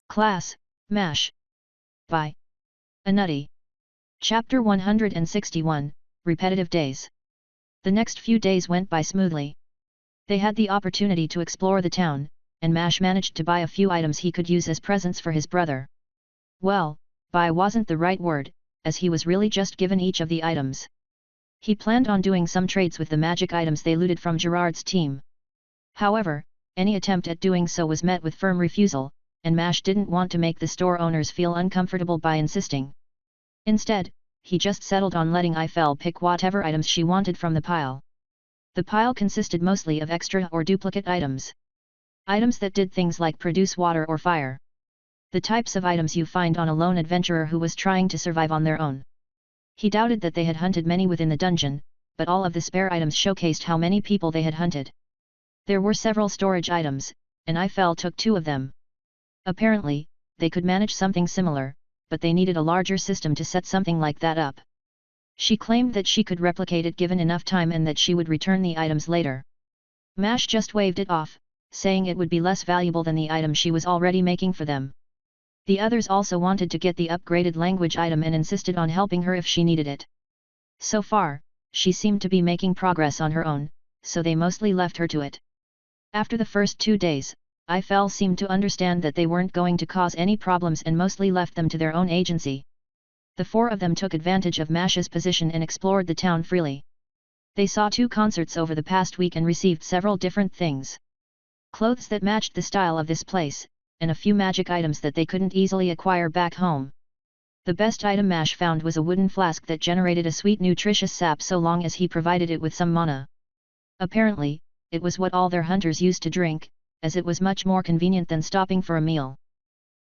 Class, MASH. By Anutty. Chapter 161, Repetitive Days. The next few days went by smoothly. They had the opportunity to explore the town, and MASH managed to buy a few items he could use as presents for his brother. Well, buy wasn't the right word, as he was really just given each of the items. He planned on doing some trades with the magic items they looted from Gerard's team. However, any attempt at doing so was met with firm refusal, and MASH didn't want to make the store owners feel uncomfortable by insisting. Instead, he just settled on letting Eiffel pick whatever items she wanted from the pile. The pile consisted mostly of extra or duplicate items. Items that did things like produce water or fire. The types of items you find on a lone adventurer who was trying to survive on their own. He doubted that they had hunted many within the dungeon, but all of the spare items showcased how many people they had hunted. There were several storage items, and Eiffel took 2 of them. Apparently, they could manage something similar, but they needed a larger system to set something like that up. She claimed that she could replicate it given enough time and that she would return the items later. MASH just waved it off, saying it would be less valuable than the item she was already making for them. The others also wanted to get the upgraded language item and insisted on helping her if she needed it. So far, she seemed to be making progress on her own, so they mostly left her to it. After the first 2 days, Eiffel seemed to understand that they weren't going to cause any problems and mostly left them to their own agency. The 4 of them took advantage of MASH's position and explored the town freely. They saw 2 concerts over the past week and received several different things. Clothes that matched the style of this place, and a few magic items that they couldn't easily acquire back home. The best item MASH found was a wooden flask that generated a sweet nutritious sap so long as he provided it with some mana. Apparently, it was what all their hunters used to drink, as it was much more convenient than stopping for a meal.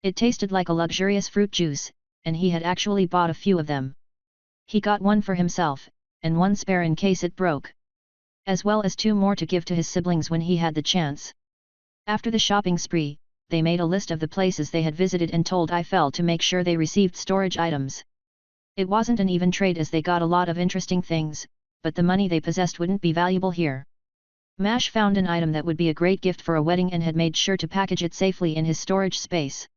It tasted like a luxurious fruit juice, and he had actually bought a few of them. He got 1 for himself, and 1 spare in case it broke. As well as 2 more to give to his siblings when he had the chance. After the shopping spree, they made a list of the places they had visited and told Eiffel to make sure they received storage items. It wasn't an even trade as they got a lot of interesting things, but the money they possessed wouldn't be valuable here. MASH found an item that would be a great gift for a wedding and had made sure to package it safely in his storage space.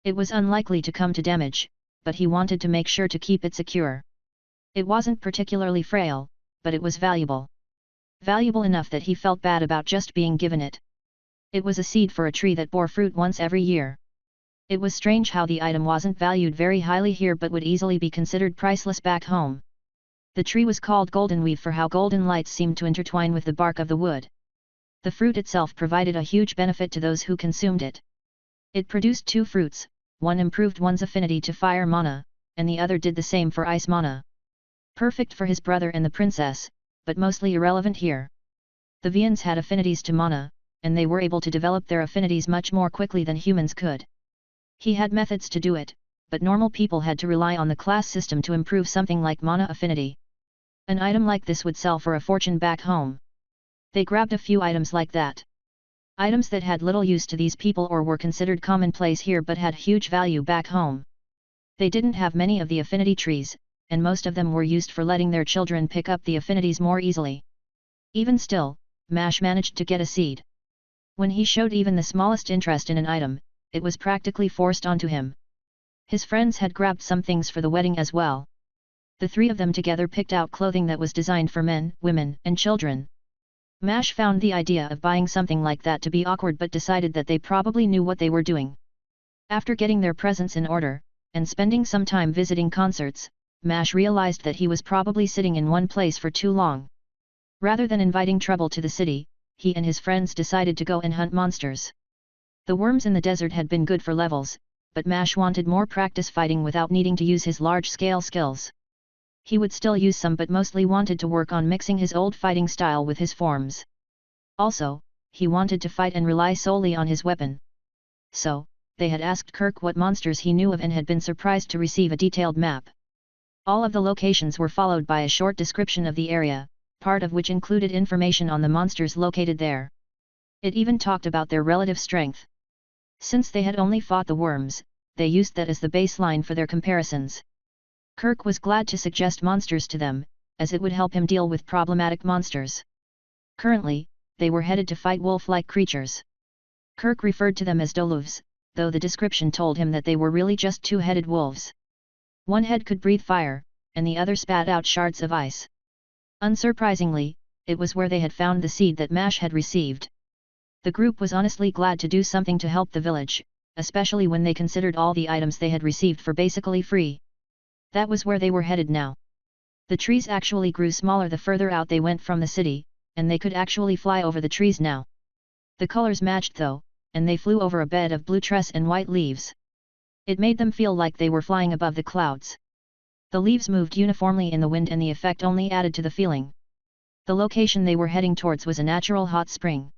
It was unlikely to come to damage, but he wanted to make sure to keep it secure. It wasn't particularly frail, but it was valuable. Valuable enough that he felt bad about just being given it. It was a seed for a tree that bore fruit once every year. It was strange how the item wasn't valued very highly here but would easily be considered priceless back home. The tree was called goldenweave for how golden lights seemed to intertwine with the bark of the wood. The fruit itself provided a huge benefit to those who consumed it. It produced 2 fruits, one improved one's affinity to fire mana, and the other did the same for ice mana. Perfect for his brother and the princess, but mostly irrelevant here. The Vians had affinities to mana, and they were able to develop their affinities much more quickly than humans could. He had methods to do it, but normal people had to rely on the class system to improve something like mana affinity. An item like this would sell for a fortune back home. They grabbed a few items like that. Items that had little use to these people or were considered commonplace here but had huge value back home. They didn't have many of the affinity trees, and most of them were used for letting their children pick up the affinities more easily. Even still, MASH managed to get a seed. When he showed even the smallest interest in an item, it was practically forced onto him. His friends had grabbed some things for the wedding as well. The 3 of them together picked out clothing that was designed for men, women, and children. MASH found the idea of buying something like that to be awkward but decided that they probably knew what they were doing. After getting their presents in order, and spending some time visiting concerts, MASH realized that he was probably sitting in one place for too long. Rather than inviting trouble to the city, he and his friends decided to go and hunt monsters. The worms in the desert had been good for levels, but MASH wanted more practice fighting without needing to use his large-scale skills. He would still use some but mostly wanted to work on mixing his old fighting style with his forms. Also, he wanted to fight and rely solely on his weapon. So, they had asked Kirk what monsters he knew of and had been surprised to receive a detailed map. All of the locations were followed by a short description of the area, part of which included information on the monsters located there. It even talked about their relative strength. Since they had only fought the worms, they used that as the baseline for their comparisons. Kirk was glad to suggest monsters to them, as it would help him deal with problematic monsters. Currently, they were headed to fight wolf-like creatures. Kirk referred to them as doluvs, though the description told him that they were really just two-headed wolves. One head could breathe fire, and the other spat out shards of ice. Unsurprisingly, it was where they had found the seed that Mash had received. The group was honestly glad to do something to help the village, especially when they considered all the items they had received for basically free. That was where they were headed now. The trees actually grew smaller the further out they went from the city, and they could actually fly over the trees now. The colors matched though, and they flew over a bed of blue tress and white leaves. It made them feel like they were flying above the clouds. The leaves moved uniformly in the wind and the effect only added to the feeling. The location they were heading towards was a natural hot spring.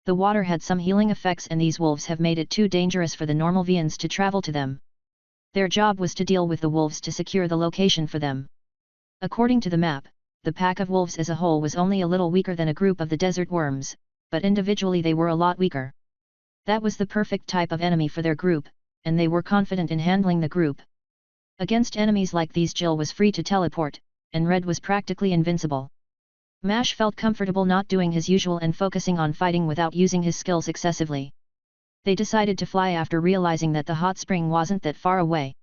The water had some healing effects and these wolves have made it too dangerous for the normal Vians to travel to them. Their job was to deal with the wolves to secure the location for them. According to the map, the pack of wolves as a whole was only a little weaker than a group of the desert worms, but individually they were a lot weaker. That was the perfect type of enemy for their group, and they were confident in handling the group. Against enemies like these Jill was free to teleport, and Red was practically invincible. Mash felt comfortable not doing his usual and focusing on fighting without using his skills excessively. They decided to fly after realizing that the hot spring wasn't that far away.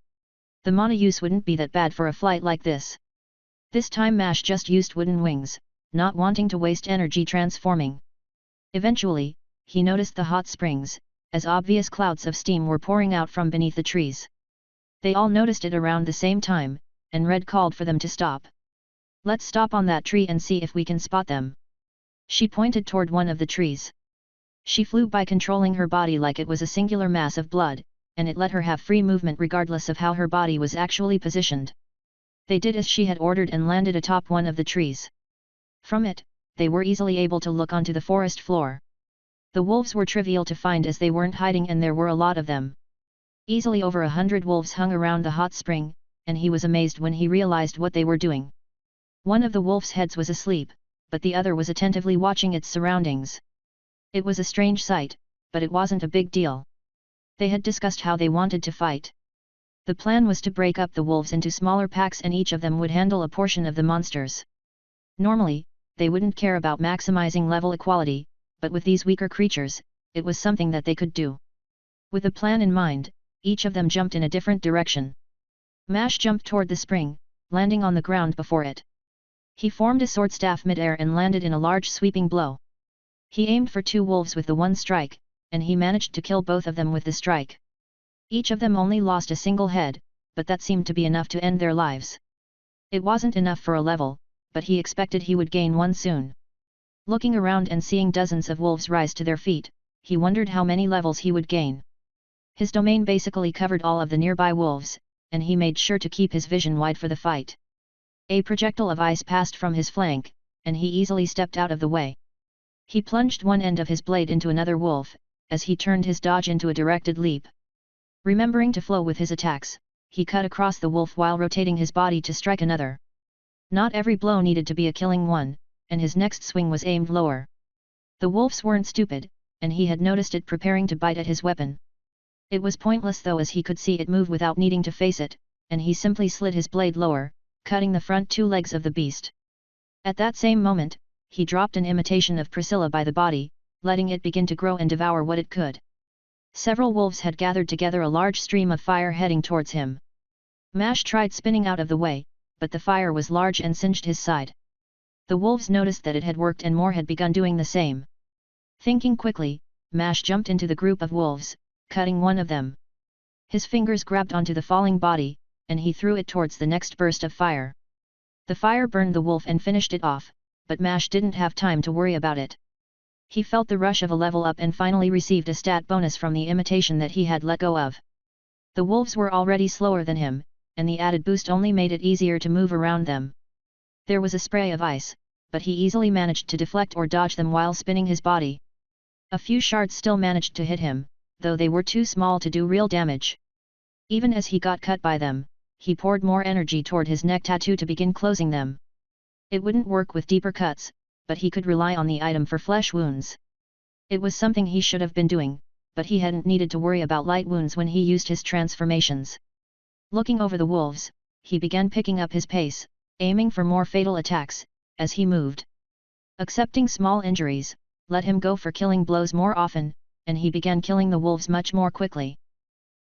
The mana use wouldn't be that bad for a flight like this. This time Mash just used wooden wings, not wanting to waste energy transforming. Eventually, he noticed the hot springs, as obvious clouds of steam were pouring out from beneath the trees. They all noticed it around the same time, and Red called for them to stop. Let's stop on that tree and see if we can spot them. She pointed toward one of the trees. She flew by controlling her body like it was a singular mass of blood, and it let her have free movement regardless of how her body was actually positioned. They did as she had ordered and landed atop one of the trees. From it, they were easily able to look onto the forest floor. The wolves were trivial to find as they weren't hiding and there were a lot of them. Easily over 100 wolves hung around the hot spring, and he was amazed when he realized what they were doing. One of the wolves' heads was asleep, but the other was attentively watching its surroundings. It was a strange sight, but it wasn't a big deal. They had discussed how they wanted to fight. The plan was to break up the wolves into smaller packs and each of them would handle a portion of the monsters. Normally, they wouldn't care about maximizing level equality, but with these weaker creatures, it was something that they could do. With a plan in mind, each of them jumped in a different direction. Mash jumped toward the spring, landing on the ground before it. He formed a sword staff mid-air and landed in a large sweeping blow. He aimed for two wolves with the one strike, and he managed to kill both of them with the strike. Each of them only lost a single head, but that seemed to be enough to end their lives. It wasn't enough for a level, but he expected he would gain one soon. Looking around and seeing dozens of wolves rise to their feet, he wondered how many levels he would gain. His domain basically covered all of the nearby wolves, and he made sure to keep his vision wide for the fight. A projectile of ice passed from his flank, and he easily stepped out of the way. He plunged one end of his blade into another wolf, as he turned his dodge into a directed leap. Remembering to flow with his attacks, he cut across the wolf while rotating his body to strike another. Not every blow needed to be a killing one, and his next swing was aimed lower. The wolves weren't stupid, and he had noticed it preparing to bite at his weapon. It was pointless though as he could see it move without needing to face it, and he simply slid his blade lower, cutting the front two legs of the beast. At that same moment, he dropped an imitation of Priscilla by the body, letting it begin to grow and devour what it could. Several wolves had gathered together, a large stream of fire heading towards him. Mash tried spinning out of the way, but the fire was large and singed his side. The wolves noticed that it had worked and more had begun doing the same. Thinking quickly, Mash jumped into the group of wolves, cutting one of them. His fingers grabbed onto the falling body, and he threw it towards the next burst of fire. The fire burned the wolf and finished it off, but Mash didn't have time to worry about it. He felt the rush of a level up and finally received a stat bonus from the imitation that he had let go of. The wolves were already slower than him, and the added boost only made it easier to move around them. There was a spray of ice, but he easily managed to deflect or dodge them while spinning his body. A few shards still managed to hit him, though they were too small to do real damage. Even as he got cut by them, he poured more energy toward his neck tattoo to begin closing them. It wouldn't work with deeper cuts, but he could rely on the item for flesh wounds. It was something he should have been doing, but he hadn't needed to worry about light wounds when he used his transformations. Looking over the wolves, he began picking up his pace, aiming for more fatal attacks, as he moved. Accepting small injuries, let him go for killing blows more often, and he began killing the wolves much more quickly.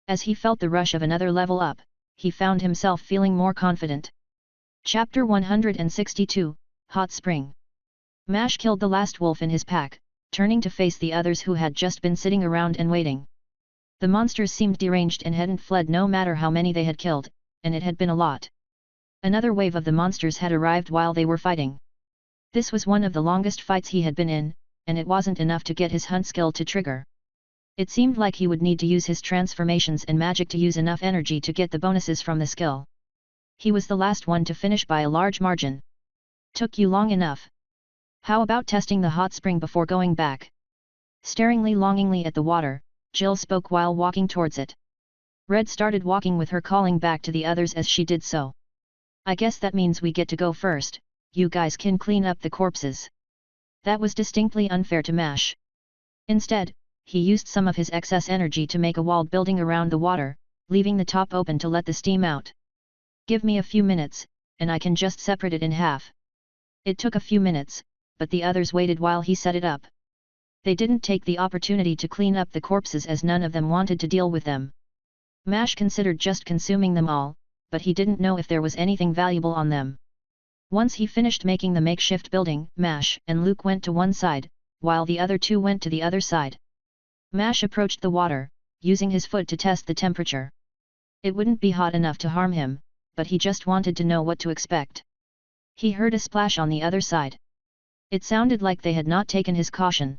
As he felt the rush of another level up, he found himself feeling more confident. Chapter 162, Hot Spring. Mash killed the last wolf in his pack, turning to face the others who had just been sitting around and waiting. The monsters seemed deranged and hadn't fled no matter how many they had killed, and it had been a lot. Another wave of the monsters had arrived while they were fighting. This was one of the longest fights he had been in, and it wasn't enough to get his hunt skill to trigger. It seemed like he would need to use his transformations and magic to use enough energy to get the bonuses from the skill. He was the last one to finish by a large margin. Took you long enough. How about testing the hot spring before going back? Staring longingly at the water, Jill spoke while walking towards it. Red started walking with her, calling back to the others as she did so. I guess that means we get to go first, you guys can clean up the corpses. That was distinctly unfair to Mash. Instead, he used some of his excess energy to make a walled building around the water, leaving the top open to let the steam out. Give me a few minutes, and I can just separate it in half. It took a few minutes, but the others waited while he set it up. They didn't take the opportunity to clean up the corpses as none of them wanted to deal with them. Mash considered just consuming them all, but he didn't know if there was anything valuable on them. Once he finished making the makeshift building, Mash and Luke went to one side, while the other two went to the other side. Mash approached the water, using his foot to test the temperature. It wouldn't be hot enough to harm him, but he just wanted to know what to expect. He heard a splash on the other side. It sounded like they had not taken his caution.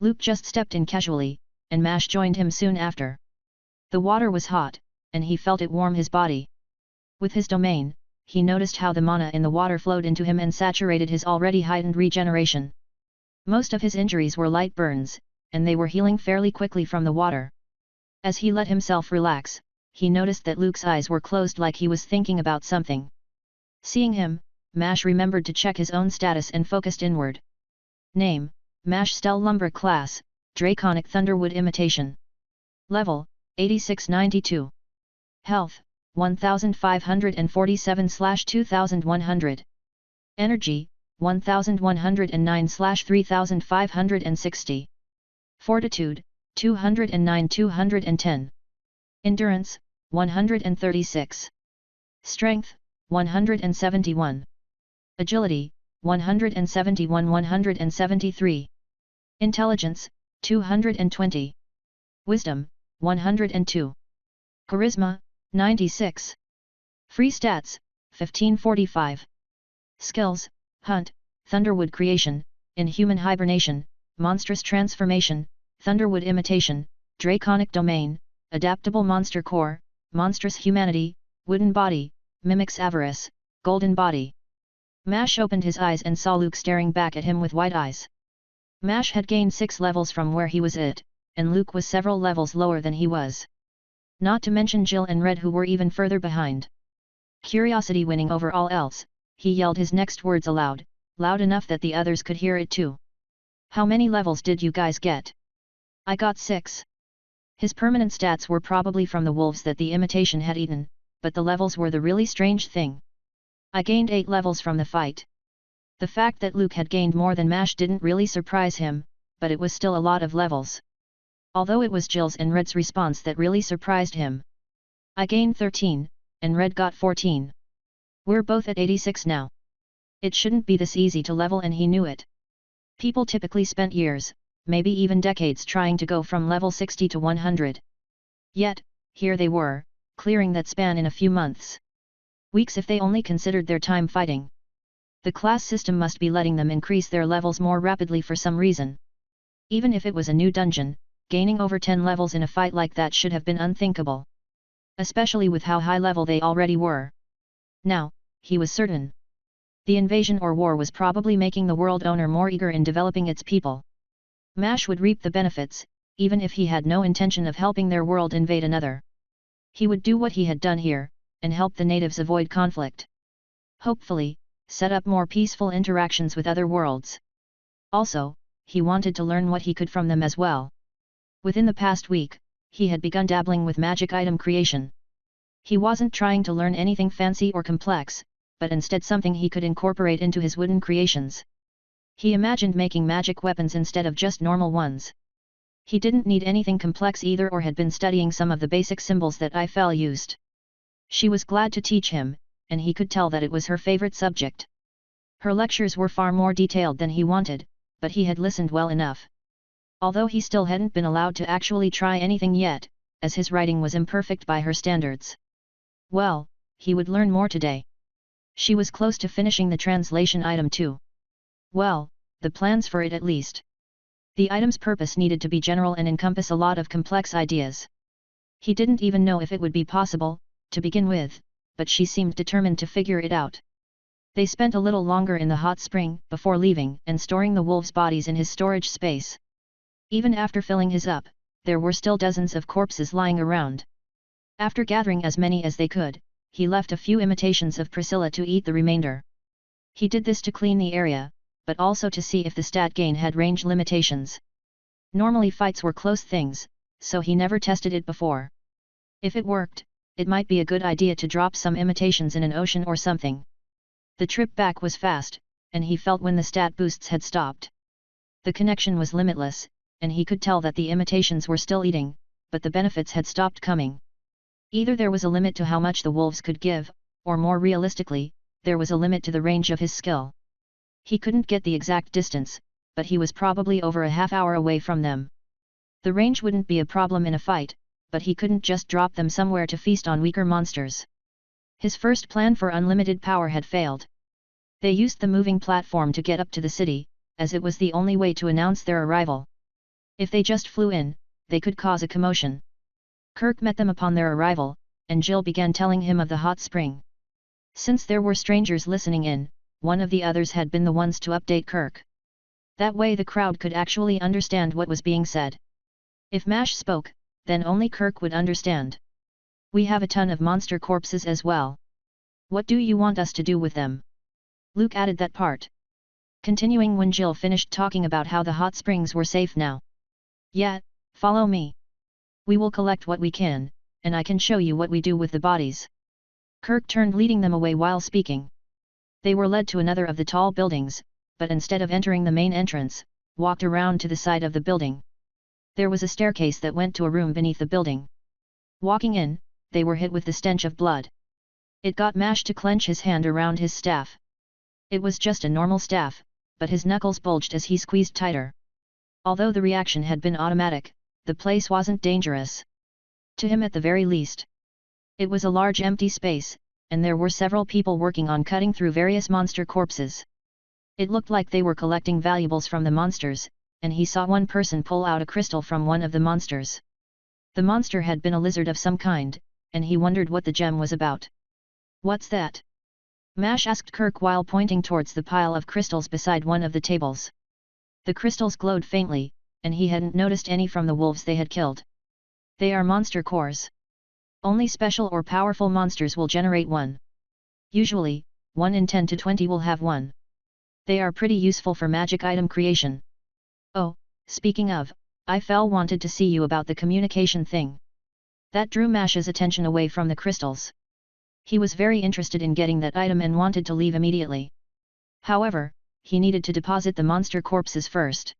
Luke just stepped in casually, and Mash joined him soon after. The water was hot, and he felt it warm his body. With his domain, he noticed how the mana in the water flowed into him and saturated his already heightened regeneration. Most of his injuries were light burns, and they were healing fairly quickly from the water. As he let himself relax, he noticed that Luke's eyes were closed like he was thinking about something. Seeing him, Mash remembered to check his own status and focused inward. Name, Mash Stellumbra Class, Draconic Thunderwood Imitation. Level, 8692. Health, 1547/2100. Energy, 1109/3560. Fortitude, 209/210. Endurance, 136. Strength, 171. Agility, 171/173. Intelligence, 220. Wisdom, 102. Charisma, 96. Free stats, 1545. Skills, Hunt, Thunderwood Creation, Inhuman Hibernation, Monstrous Transformation, Thunderwood Imitation, Draconic Domain, Adaptable Monster Core, Monstrous Humanity, Wooden Body, Mimics Avarice, Golden Body. Mash opened his eyes and saw Luke staring back at him with wide eyes. Mash had gained 6 levels from where he was at, and Luke was several levels lower than he was. Not to mention Jill and Red, who were even further behind. Curiosity winning over all else, he yelled his next words aloud, loud enough that the others could hear it too. How many levels did you guys get? I got 6. His permanent stats were probably from the wolves that the imitation had eaten, but the levels were the really strange thing. I gained 8 levels from the fight. The fact that Luke had gained more than Mash didn't really surprise him, but it was still a lot of levels. Although it was Jill's and Red's response that really surprised him. I gained 13, and Red got 14. We're both at 86 now. It shouldn't be this easy to level, and he knew it. People typically spent years, maybe even decades, trying to go from level 60 to 100. Yet, here they were, clearing that span in a few months. Weeks if they only considered their time fighting. The class system must be letting them increase their levels more rapidly for some reason. Even if it was a new dungeon, gaining over 10 levels in a fight like that should have been unthinkable. Especially with how high level they already were. Now, he was certain. The invasion or war was probably making the world owner more eager in developing its people. Mash would reap the benefits, even if he had no intention of helping their world invade another. He would do what he had done here, and help the natives avoid conflict. Hopefully, set up more peaceful interactions with other worlds. Also, he wanted to learn what he could from them as well. Within the past week, he had begun dabbling with magic item creation. He wasn't trying to learn anything fancy or complex, but instead something he could incorporate into his wooden creations. He imagined making magic weapons instead of just normal ones. He didn't need anything complex either or had been studying some of the basic symbols that Eiffel used. She was glad to teach him, and he could tell that it was her favorite subject. Her lectures were far more detailed than he wanted, but he had listened well enough. Although he still hadn't been allowed to actually try anything yet, as his writing was imperfect by her standards. Well, he would learn more today. She was close to finishing the translation item too. Well, the plans for it at least. The item's purpose needed to be general and encompass a lot of complex ideas. He didn't even know if it would be possible, to begin with, but she seemed determined to figure it out. They spent a little longer in the hot spring before leaving and storing the wolves' bodies in his storage space. Even after filling his up, there were still dozens of corpses lying around. After gathering as many as they could, he left a few imitations of Priscilla to eat the remainder. He did this to clean the area, but also to see if the stat gain had range limitations. Normally fights were close things, so he never tested it before. If it worked, it might be a good idea to drop some imitations in an ocean or something. The trip back was fast, and he felt when the stat boosts had stopped. The connection was limitless, and he could tell that the imitations were still eating, but the benefits had stopped coming. Either there was a limit to how much the wolves could give, or more realistically, there was a limit to the range of his skill. He couldn't get the exact distance, but he was probably over a half-hour away from them. The range wouldn't be a problem in a fight, but he couldn't just drop them somewhere to feast on weaker monsters. His first plan for unlimited power had failed. They used the moving platform to get up to the city, as it was the only way to announce their arrival. If they just flew in, they could cause a commotion. Kirk met them upon their arrival, and Jill began telling him of the hot spring. Since there were strangers listening in, one of the others had been the ones to update Kirk. That way the crowd could actually understand what was being said. If Mash spoke, then only Kirk would understand. We have a ton of monster corpses as well. What do you want us to do with them? Luke added that part. Continuing when Jill finished talking about how the hot springs were safe now. Yeah, follow me. We will collect what we can, and I can show you what we do with the bodies. Kirk turned leading them away while speaking. They were led to another of the tall buildings, but instead of entering the main entrance, walked around to the side of the building. There was a staircase that went to a room beneath the building. Walking in, they were hit with the stench of blood. It got Mash to clench his hand around his staff. It was just a normal staff, but his knuckles bulged as he squeezed tighter. Although the reaction had been automatic, the place wasn't dangerous. To him at the very least. It was a large empty space, and there were several people working on cutting through various monster corpses. It looked like they were collecting valuables from the monsters, and he saw one person pull out a crystal from one of the monsters. The monster had been a lizard of some kind, and he wondered what the gem was about. What's that? Mash asked Kirk while pointing towards the pile of crystals beside one of the tables. The crystals glowed faintly, and he hadn't noticed any from the wolves they had killed. They are monster cores. Only special or powerful monsters will generate one. Usually, 1 in 10 to 20 will have one. They are pretty useful for magic item creation. Oh, speaking of, Eiffel wanted to see you about the communication thing. That drew Mash's attention away from the crystals. He was very interested in getting that item and wanted to leave immediately. However, he needed to deposit the monster corpses first.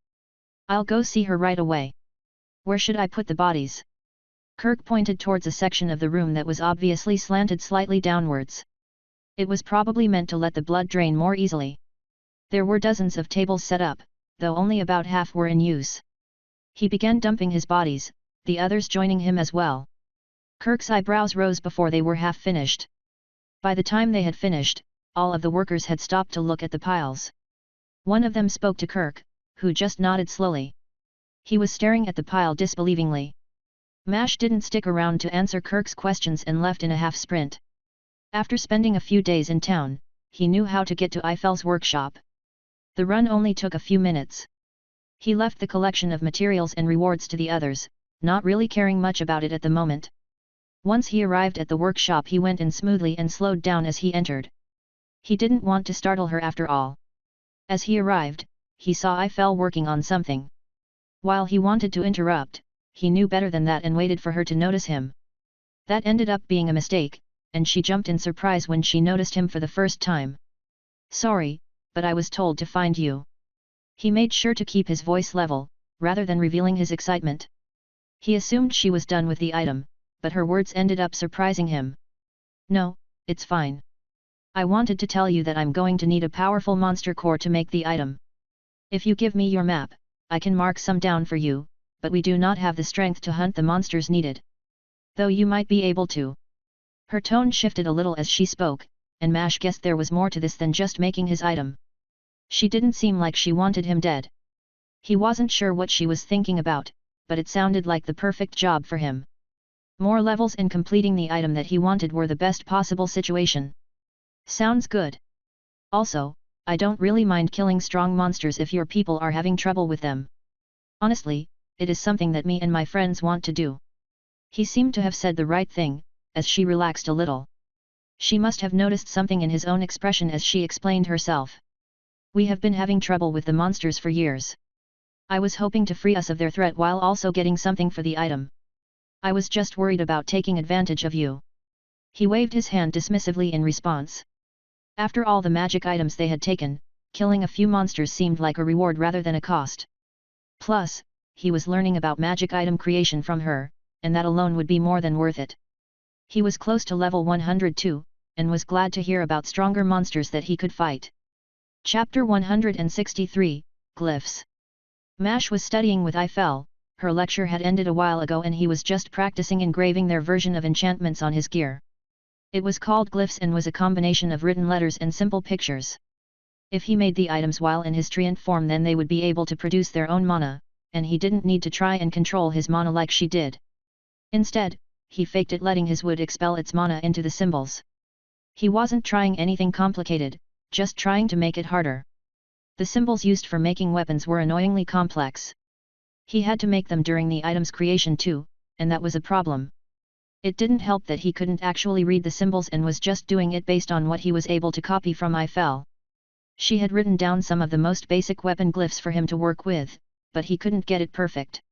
I'll go see her right away. Where should I put the bodies? Kirk pointed towards a section of the room that was obviously slanted slightly downwards. It was probably meant to let the blood drain more easily. There were dozens of tables set up, though only about half were in use. He began dumping his bodies, the others joining him as well. Kirk's eyebrows rose before they were half finished. By the time they had finished, all of the workers had stopped to look at the piles. One of them spoke to Kirk, who just nodded slowly. He was staring at the pile disbelievingly. Mash didn't stick around to answer Kirk's questions and left in a half-sprint. After spending a few days in town, he knew how to get to Eiffel's workshop. The run only took a few minutes. He left the collection of materials and rewards to the others, not really caring much about it at the moment. Once he arrived at the workshop he went in smoothly and slowed down as he entered. He didn't want to startle her after all. As he arrived, he saw Eiffel working on something. While he wanted to interrupt, he knew better than that and waited for her to notice him. That ended up being a mistake, and she jumped in surprise when she noticed him for the first time. Sorry, but I was told to find you. He made sure to keep his voice level, rather than revealing his excitement. He assumed she was done with the item, but her words ended up surprising him. No, it's fine. I wanted to tell you that I'm going to need a powerful monster core to make the item. If you give me your map, I can mark some down for you, but we do not have the strength to hunt the monsters needed. Though you might be able to. Her tone shifted a little as she spoke, and Mash guessed there was more to this than just making his item. She didn't seem like she wanted him dead. He wasn't sure what she was thinking about, but it sounded like the perfect job for him. More levels and completing the item that he wanted were the best possible situation. Sounds good. Also, I don't really mind killing strong monsters if your people are having trouble with them. Honestly, it is something that me and my friends want to do. He seemed to have said the right thing, as she relaxed a little. She must have noticed something in his own expression as she explained herself. We have been having trouble with the monsters for years. I was hoping to free us of their threat while also getting something for the item. I was just worried about taking advantage of you. He waved his hand dismissively in response. After all the magic items they had taken, killing a few monsters seemed like a reward rather than a cost. Plus, he was learning about magic item creation from her, and that alone would be more than worth it. He was close to level 102, and was glad to hear about stronger monsters that he could fight. Chapter 163, Glyphs. Mash was studying with Eiffel. Her lecture had ended a while ago and he was just practicing engraving their version of enchantments on his gear. It was called Glyphs and was a combination of written letters and simple pictures. If he made the items while in his treant form, then they would be able to produce their own mana, and he didn't need to try and control his mana like she did. Instead, he faked it, letting his wood expel its mana into the symbols. He wasn't trying anything complicated, just trying to make it harder. The symbols used for making weapons were annoyingly complex. He had to make them during the item's creation too, and that was a problem. It didn't help that he couldn't actually read the symbols and was just doing it based on what he was able to copy from Eiffel. She had written down some of the most basic weapon glyphs for him to work with, but he couldn't get it perfect.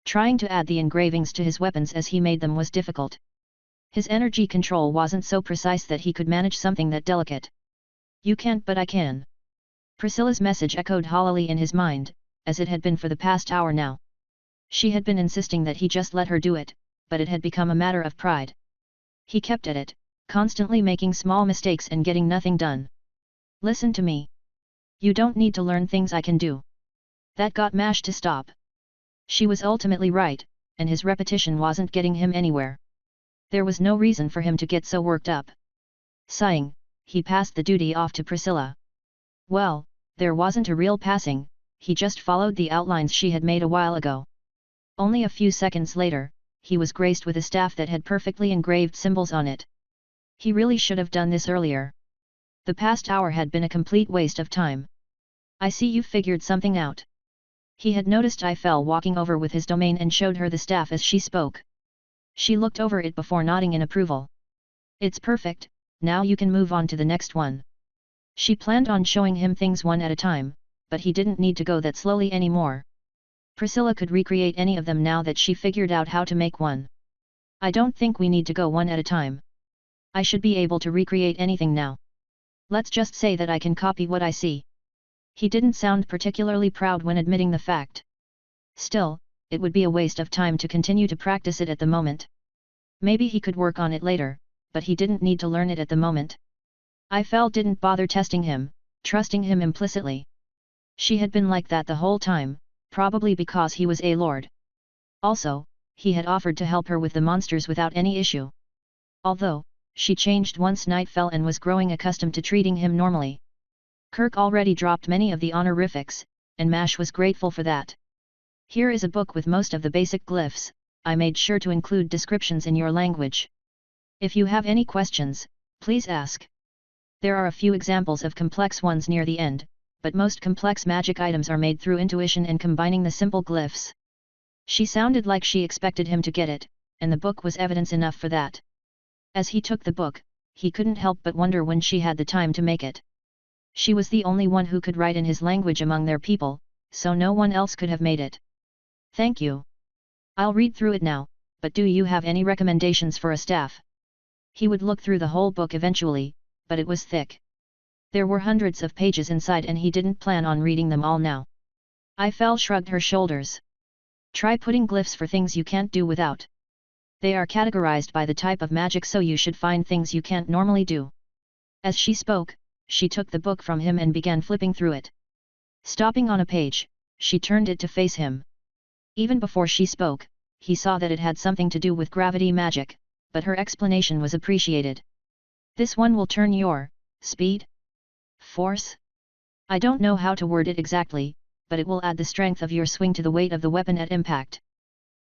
Trying to add the engravings to his weapons as he made them was difficult. His energy control wasn't so precise that he could manage something that delicate. You can't, but I can. Priscilla's message echoed hollowly in his mind, as it had been for the past hour now. She had been insisting that he just let her do it, but it had become a matter of pride. He kept at it, constantly making small mistakes and getting nothing done. Listen to me. You don't need to learn things I can do. That got Mash to stop. She was ultimately right, and his repetition wasn't getting him anywhere. There was no reason for him to get so worked up. Sighing, he passed the duty off to Priscilla. Well, there wasn't a real passing, he just followed the outlines she had made a while ago. Only a few seconds later, he was graced with a staff that had perfectly engraved symbols on it. He really should have done this earlier. The past hour had been a complete waste of time. I see you figured something out. He had noticed Eiffel walking over with his domain and showed her the staff as she spoke. She looked over it before nodding in approval. It's perfect, now you can move on to the next one. She planned on showing him things one at a time, but he didn't need to go that slowly anymore. Priscilla could recreate any of them now that she figured out how to make one. I don't think we need to go one at a time. I should be able to recreate anything now. Let's just say that I can copy what I see. He didn't sound particularly proud when admitting the fact. Still, it would be a waste of time to continue to practice it at the moment. Maybe he could work on it later, but he didn't need to learn it at the moment. Eiffel didn't bother testing him, trusting him implicitly. She had been like that the whole time, probably because he was a lord. Also, he had offered to help her with the monsters without any issue. Although, she changed once night fell and was growing accustomed to treating him normally. Kirk already dropped many of the honorifics, and Mash was grateful for that. Here is a book with most of the basic glyphs. I made sure to include descriptions in your language. If you have any questions, please ask. There are a few examples of complex ones near the end, but most complex magic items are made through intuition and combining the simple glyphs. She sounded like she expected him to get it, and the book was evidence enough for that. As he took the book, he couldn't help but wonder when she had the time to make it. She was the only one who could write in his language among their people, so no one else could have made it. Thank you. I'll read through it now, but do you have any recommendations for a staff? He would look through the whole book eventually, but it was thick. There were hundreds of pages inside and he didn't plan on reading them all now. I Fell shrugged her shoulders. Try putting glyphs for things you can't do without. They are categorized by the type of magic, so you should find things you can't normally do. As she spoke, she took the book from him and began flipping through it. Stopping on a page, she turned it to face him. Even before she spoke, he saw that it had something to do with gravity magic, but her explanation was appreciated. This one will turn your speed? Force? I don't know how to word it exactly, but it will add the strength of your swing to the weight of the weapon at impact.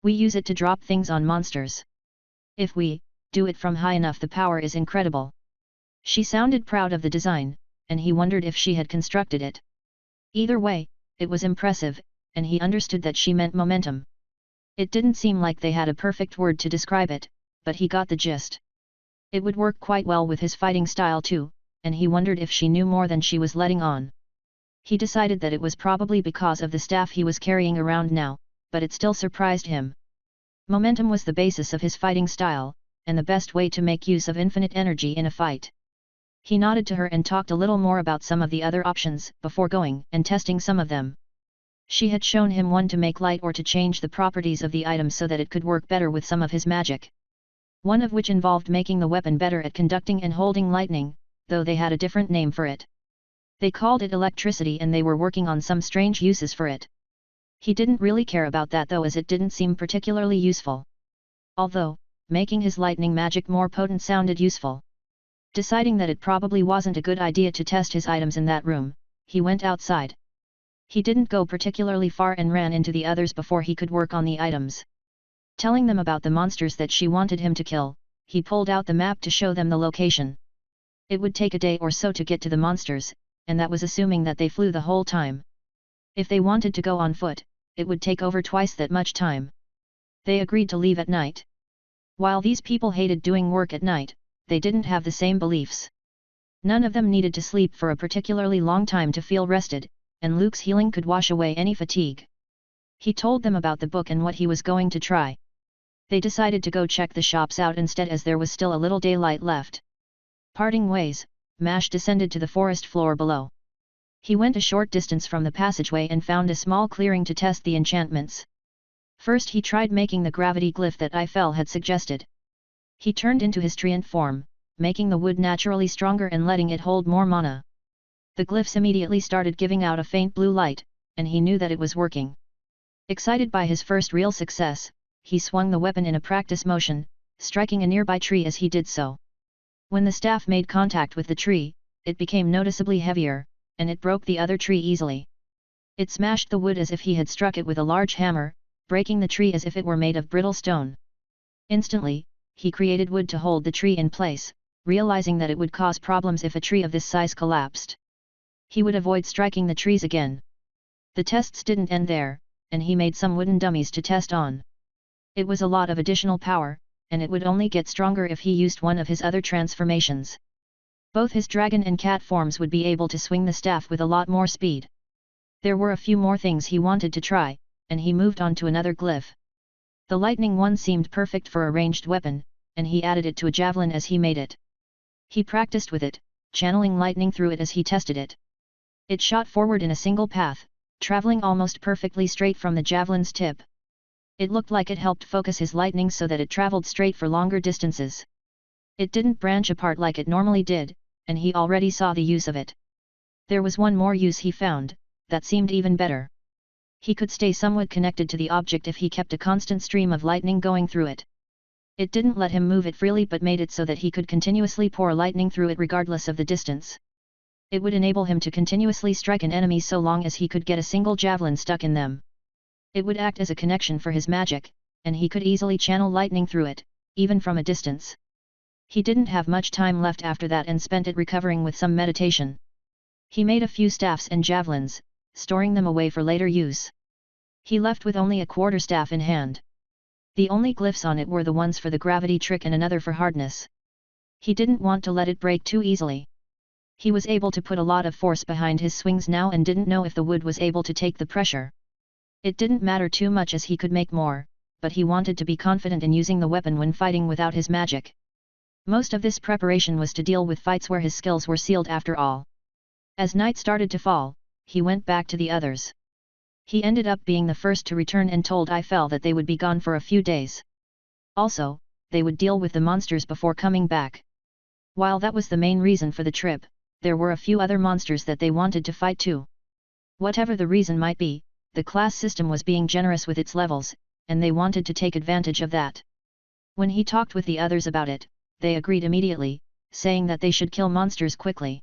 We use it to drop things on monsters. If we do it from high enough, the power is incredible. She sounded proud of the design, and he wondered if she had constructed it. Either way, it was impressive, and he understood that she meant momentum. It didn't seem like they had a perfect word to describe it, but he got the gist. It would work quite well with his fighting style too, and he wondered if she knew more than she was letting on. He decided that it was probably because of the staff he was carrying around now, but it still surprised him. Momentum was the basis of his fighting style, and the best way to make use of infinite energy in a fight. He nodded to her and talked a little more about some of the other options before going and testing some of them. She had shown him one to make light or to change the properties of the item so that it could work better with some of his magic. One of which involved making the weapon better at conducting and holding lightning, though they had a different name for it. They called it electricity, and they were working on some strange uses for it. He didn't really care about that though, as it didn't seem particularly useful. Although, making his lightning magic more potent sounded useful. Deciding that it probably wasn't a good idea to test his items in that room, he went outside. He didn't go particularly far and ran into the others before he could work on the items. Telling them about the monsters that she wanted him to kill, he pulled out the map to show them the location. It would take a day or so to get to the monsters, and that was assuming that they flew the whole time. If they wanted to go on foot, it would take over twice that much time. They agreed to leave at night. While these people hated doing work at night, they didn't have the same beliefs. None of them needed to sleep for a particularly long time to feel rested, and Luke's healing could wash away any fatigue. He told them about the book and what he was going to try. They decided to go check the shops out instead, as there was still a little daylight left. Parting ways, Mash descended to the forest floor below. He went a short distance from the passageway and found a small clearing to test the enchantments. First he tried making the gravity glyph that Eiffel had suggested. He turned into his treant form, making the wood naturally stronger and letting it hold more mana. The glyphs immediately started giving out a faint blue light, and he knew that it was working. Excited by his first real success, he swung the weapon in a practice motion, striking a nearby tree as he did so. When the staff made contact with the tree, it became noticeably heavier, and it broke the other tree easily. It smashed the wood as if he had struck it with a large hammer, breaking the tree as if it were made of brittle stone. Instantly, he created wood to hold the tree in place, realizing that it would cause problems if a tree of this size collapsed. He would avoid striking the trees again. The tests didn't end there, and he made some wooden dummies to test on. It was a lot of additional power, and it would only get stronger if he used one of his other transformations. Both his dragon and cat forms would be able to swing the staff with a lot more speed. There were a few more things he wanted to try, and he moved on to another glyph. The lightning one seemed perfect for a ranged weapon, and he added it to a javelin as he made it. He practiced with it, channeling lightning through it as he tested it. It shot forward in a single path, traveling almost perfectly straight from the javelin's tip. It looked like it helped focus his lightning so that it traveled straight for longer distances. It didn't branch apart like it normally did, and he already saw the use of it. There was one more use he found, that seemed even better. He could stay somewhat connected to the object if he kept a constant stream of lightning going through it. It didn't let him move it freely but made it so that he could continuously pour lightning through it regardless of the distance. It would enable him to continuously strike an enemy so long as he could get a single javelin stuck in them. It would act as a connection for his magic, and he could easily channel lightning through it, even from a distance. He didn't have much time left after that and spent it recovering with some meditation. He made a few staffs and javelins, storing them away for later use. He left with only a quarterstaff in hand. The only glyphs on it were the ones for the gravity trick and another for hardness. He didn't want to let it break too easily. He was able to put a lot of force behind his swings now and didn't know if the wood was able to take the pressure. It didn't matter too much as he could make more, but he wanted to be confident in using the weapon when fighting without his magic. Most of this preparation was to deal with fights where his skills were sealed after all. As night started to fall, he went back to the others. He ended up being the first to return and told Eiffel that they would be gone for a few days. Also, they would deal with the monsters before coming back. While that was the main reason for the trip, there were a few other monsters that they wanted to fight too. Whatever the reason might be, the class system was being generous with its levels, and they wanted to take advantage of that. When he talked with the others about it, they agreed immediately, saying that they should kill monsters quickly.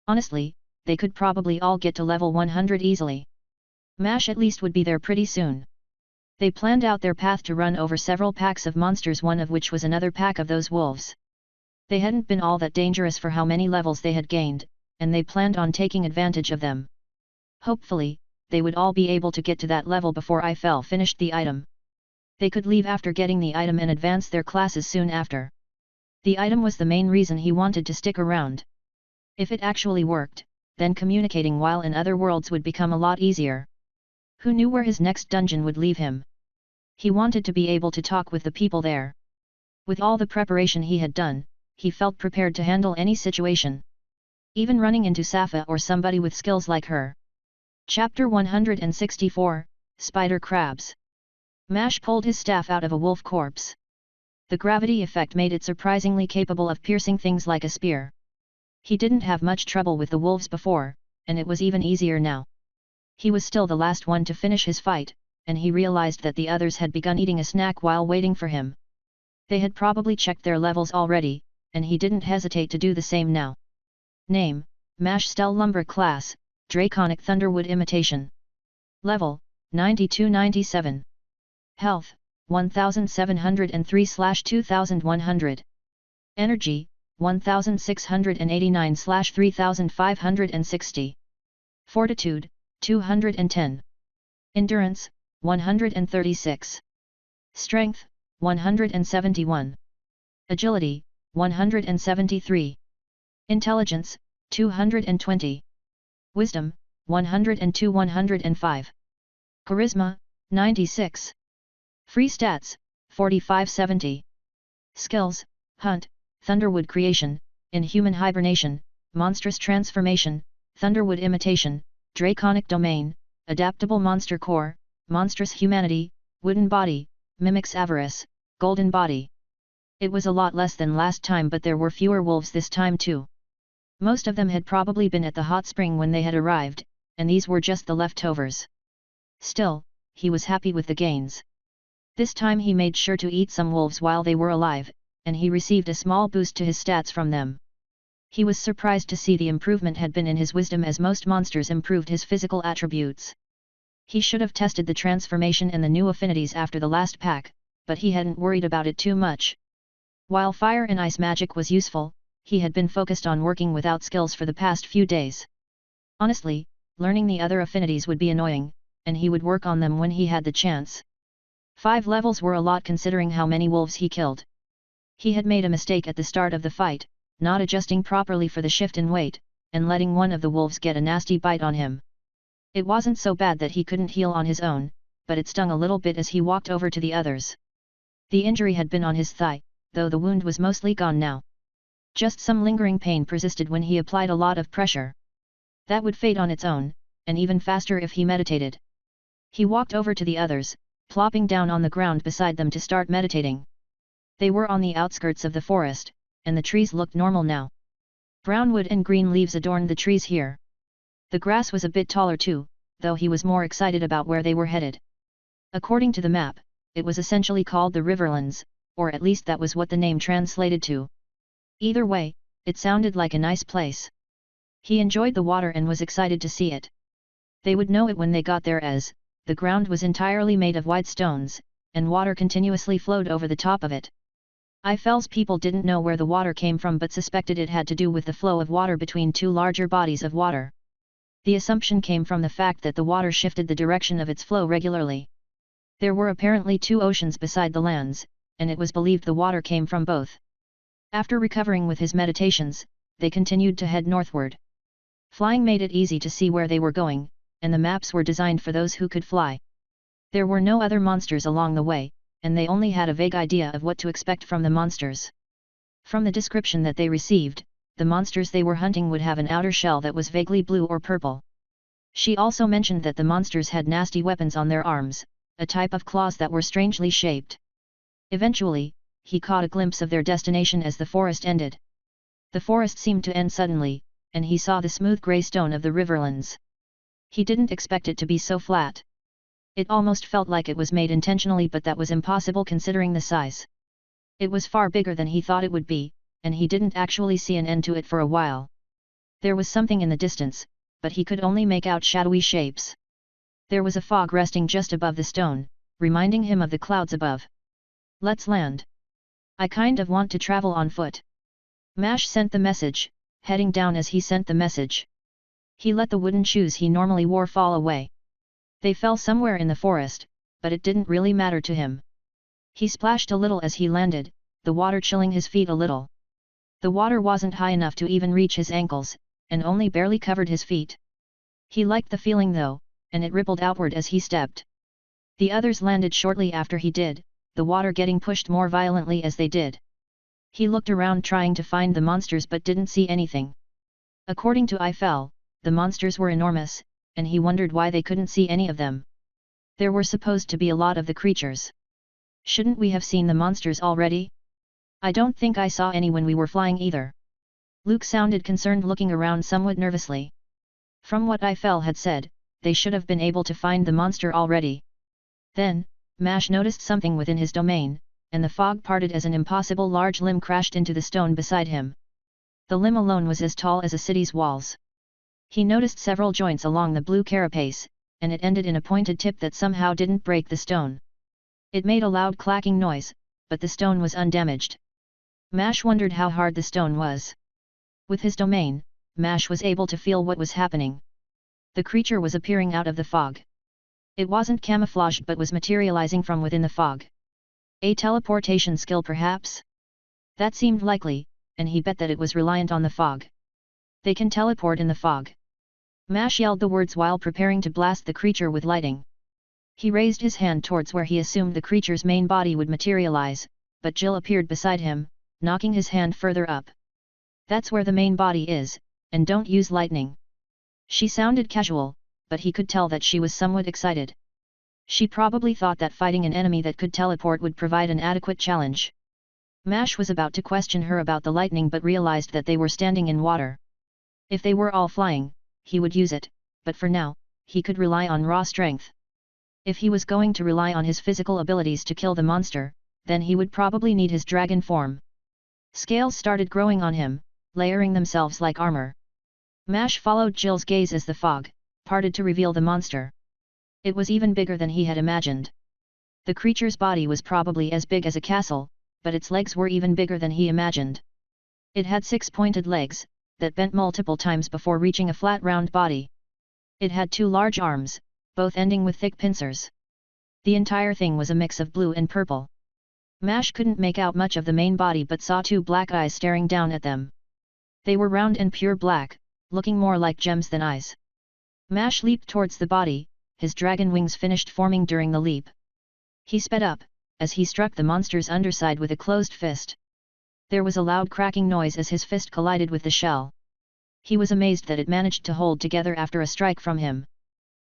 Honestly, they could probably all get to level 100 easily. MASH at least would be there pretty soon. They planned out their path to run over several packs of monsters, one of which was another pack of those wolves. They hadn't been all that dangerous for how many levels they had gained, and they planned on taking advantage of them. Hopefully, they would all be able to get to that level before Eiffel finished the item. They could leave after getting the item and advance their classes soon after. The item was the main reason he wanted to stick around. If it actually worked, then communicating while in other worlds would become a lot easier. Who knew where his next dungeon would leave him? He wanted to be able to talk with the people there. With all the preparation he had done, he felt prepared to handle any situation. Even running into Safa or somebody with skills like her. Chapter 164, Spider Crabs. Mash pulled his staff out of a wolf corpse. The gravity effect made it surprisingly capable of piercing things like a spear. He didn't have much trouble with the wolves before, and it was even easier now. He was still the last one to finish his fight, and he realized that the others had begun eating a snack while waiting for him. They had probably checked their levels already, and he didn't hesitate to do the same now. Name, Mash Stell Lumber Class, Draconic Thunderwood Imitation. Level, 92-97. Health, 1703/2100. Energy, 1689/3560. Fortitude, 210. Endurance, 136. Strength, 171. Agility, 173. Intelligence, 220. Wisdom, 102-105. Charisma, 96. Free stats, 45-70. Skills, Hunt, Thunderwood Creation, Inhuman Hibernation, Monstrous Transformation, Thunderwood Imitation, Draconic Domain, Adaptable Monster Core, Monstrous Humanity, Wooden Body, Mimics Avarice, Golden Body. It was a lot less than last time, but there were fewer wolves this time too. Most of them had probably been at the hot spring when they had arrived, and these were just the leftovers. Still, he was happy with the gains. This time he made sure to eat some wolves while they were alive, and he received a small boost to his stats from them. He was surprised to see the improvement had been in his wisdom, as most monsters improved his physical attributes. He should have tested the transformation and the new affinities after the last pack, but he hadn't worried about it too much. While fire and ice magic was useful, he had been focused on working without skills for the past few days. Honestly, learning the other affinities would be annoying, and he would work on them when he had the chance. 5 levels were a lot considering how many wolves he killed. He had made a mistake at the start of the fight, not adjusting properly for the shift in weight, and letting one of the wolves get a nasty bite on him. It wasn't so bad that he couldn't heal on his own, but it stung a little bit as he walked over to the others. The injury had been on his thigh, though the wound was mostly gone now. Just some lingering pain persisted when he applied a lot of pressure. That would fade on its own, and even faster if he meditated. He walked over to the others, plopping down on the ground beside them to start meditating. They were on the outskirts of the forest, and the trees looked normal now. Brown wood and green leaves adorned the trees here. The grass was a bit taller too, though he was more excited about where they were headed. According to the map, it was essentially called the Riverlands, or at least that was what the name translated to. Either way, it sounded like a nice place. He enjoyed the water and was excited to see it. They would know it when they got there, as the ground was entirely made of white stones, and water continuously flowed over the top of it. Eiffel's people didn't know where the water came from, but suspected it had to do with the flow of water between two larger bodies of water. The assumption came from the fact that the water shifted the direction of its flow regularly. There were apparently 2 oceans beside the lands, and it was believed the water came from both. After recovering with his meditations, they continued to head northward. Flying made it easy to see where they were going, and the maps were designed for those who could fly. There were no other monsters along the way, and they only had a vague idea of what to expect from the monsters. From the description that they received, the monsters they were hunting would have an outer shell that was vaguely blue or purple. She also mentioned that the monsters had nasty weapons on their arms, a type of claws that were strangely shaped. Eventually, he caught a glimpse of their destination as the forest ended. The forest seemed to end suddenly, and he saw the smooth grey stone of the Riverlands. He didn't expect it to be so flat. It almost felt like it was made intentionally, but that was impossible considering the size. It was far bigger than he thought it would be, and he didn't actually see an end to it for a while. There was something in the distance, but he could only make out shadowy shapes. There was a fog resting just above the stone, reminding him of the clouds above. "Let's land. I kind of want to travel on foot." Mash sent the message, heading down as he sent the message. He let the wooden shoes he normally wore fall away. They fell somewhere in the forest, but it didn't really matter to him. He splashed a little as he landed, the water chilling his feet a little. The water wasn't high enough to even reach his ankles, and only barely covered his feet. He liked the feeling though, and it rippled outward as he stepped. The others landed shortly after he did, the water getting pushed more violently as they did. He looked around trying to find the monsters but didn't see anything. According to Eiffel, the monsters were enormous, and he wondered why they couldn't see any of them. There were supposed to be a lot of the creatures. Shouldn't we have seen the monsters already? I don't think I saw any when we were flying either. Luke sounded concerned, looking around somewhat nervously. From what Eiffel had said, they should have been able to find the monster already. Then, Mash noticed something within his domain, and the fog parted as an impossible large limb crashed into the stone beside him. The limb alone was as tall as a city's walls. He noticed several joints along the blue carapace, and it ended in a pointed tip that somehow didn't break the stone. It made a loud clacking noise, but the stone was undamaged. Mash wondered how hard the stone was. With his domain, Mash was able to feel what was happening. The creature was appearing out of the fog. It wasn't camouflaged but was materializing from within the fog. A teleportation skill perhaps? That seemed likely, and he bet that it was reliant on the fog. They can teleport in the fog. Mash yelled the words while preparing to blast the creature with lightning. He raised his hand towards where he assumed the creature's main body would materialize, but Jill appeared beside him, knocking his hand further up. "That's where the main body is, and don't use lightning." She sounded casual, but he could tell that she was somewhat excited. She probably thought that fighting an enemy that could teleport would provide an adequate challenge. Mash was about to question her about the lightning but realized that they were standing in water. If they were all flying, he would use it, but for now, he could rely on raw strength. If he was going to rely on his physical abilities to kill the monster, then he would probably need his dragon form. Scales started growing on him, layering themselves like armor. Mash followed Jill's gaze as the fog parted to reveal the monster. It was even bigger than he had imagined. The creature's body was probably as big as a castle, but its legs were even bigger than he imagined. It had 6 pointed legs, that bent multiple times before reaching a flat round body. It had 2 large arms, both ending with thick pincers. The entire thing was a mix of blue and purple. Mash couldn't make out much of the main body but saw 2 black eyes staring down at them. They were round and pure black, looking more like gems than eyes. Mash leaped towards the body, his dragon wings finished forming during the leap. He sped up, as he struck the monster's underside with a closed fist. There was a loud cracking noise as his fist collided with the shell. He was amazed that it managed to hold together after a strike from him.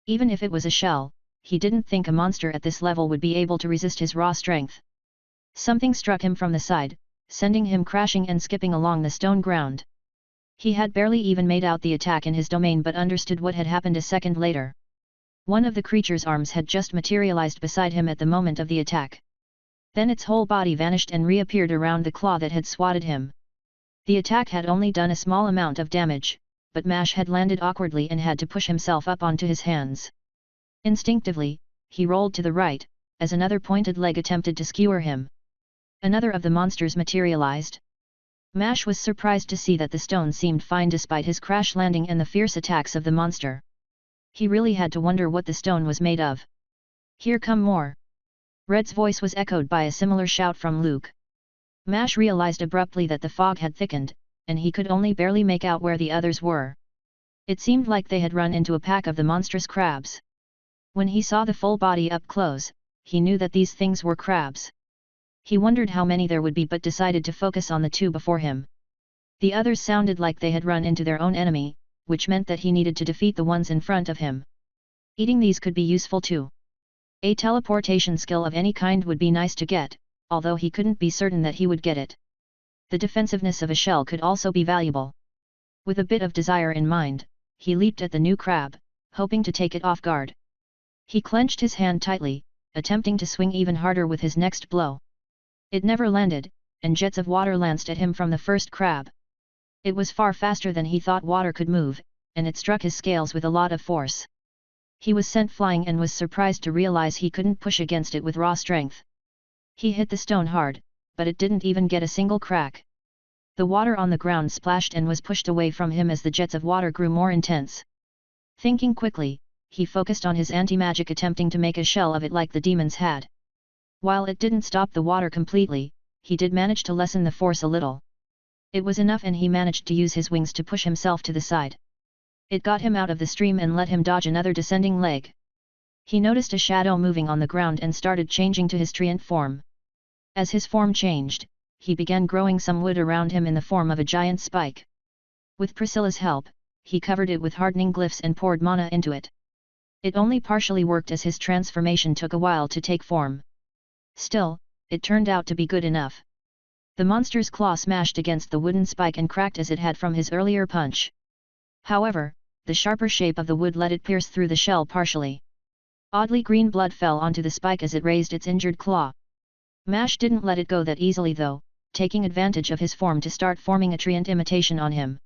Even if it was a shell, he didn't think a monster at this level would be able to resist his raw strength. Something struck him from the side, sending him crashing and skipping along the stone ground. He had barely even made out the attack in his domain but understood what had happened a second later. One of the creature's arms had just materialized beside him at the moment of the attack. Then its whole body vanished and reappeared around the claw that had swatted him. The attack had only done a small amount of damage, but Mash had landed awkwardly and had to push himself up onto his hands. Instinctively, he rolled to the right, as another pointed leg attempted to skewer him. Another of the monsters materialized. Mash was surprised to see that the stone seemed fine despite his crash landing and the fierce attacks of the monster. He really had to wonder what the stone was made of. "Here come more!" Red's voice was echoed by a similar shout from Luke. Mash realized abruptly that the fog had thickened, and he could only barely make out where the others were. It seemed like they had run into a pack of the monstrous crabs. When he saw the full body up close, he knew that these things were crabs. He wondered how many there would be but decided to focus on the 2 before him. The others sounded like they had run into their own enemy, which meant that he needed to defeat the ones in front of him. Eating these could be useful too. A teleportation skill of any kind would be nice to get, although he couldn't be certain that he would get it. The defensiveness of a shell could also be valuable. With a bit of desire in mind, he leaped at the new crab, hoping to take it off guard. He clenched his hand tightly, attempting to swing even harder with his next blow. It never landed, and jets of water lanced at him from the first crab. It was far faster than he thought water could move, and it struck his scales with a lot of force. He was sent flying and was surprised to realize he couldn't push against it with raw strength. He hit the stone hard, but it didn't even get a single crack. The water on the ground splashed and was pushed away from him as the jets of water grew more intense. Thinking quickly, he focused on his anti-magic, attempting to make a shell of it like the demons had. While it didn't stop the water completely, he did manage to lessen the force a little. It was enough, and he managed to use his wings to push himself to the side. It got him out of the stream and let him dodge another descending leg. He noticed a shadow moving on the ground and started changing to his treant form. As his form changed, he began growing some wood around him in the form of a giant spike. With Priscilla's help, he covered it with hardening glyphs and poured mana into it. It only partially worked as his transformation took a while to take form. Still, it turned out to be good enough. The monster's claw smashed against the wooden spike and cracked as it had from his earlier punch. However, the sharper shape of the wood let it pierce through the shell partially. Oddly, green blood fell onto the spike as it raised its injured claw. Mash didn't let it go that easily though, taking advantage of his form to start forming a treant imitation on him.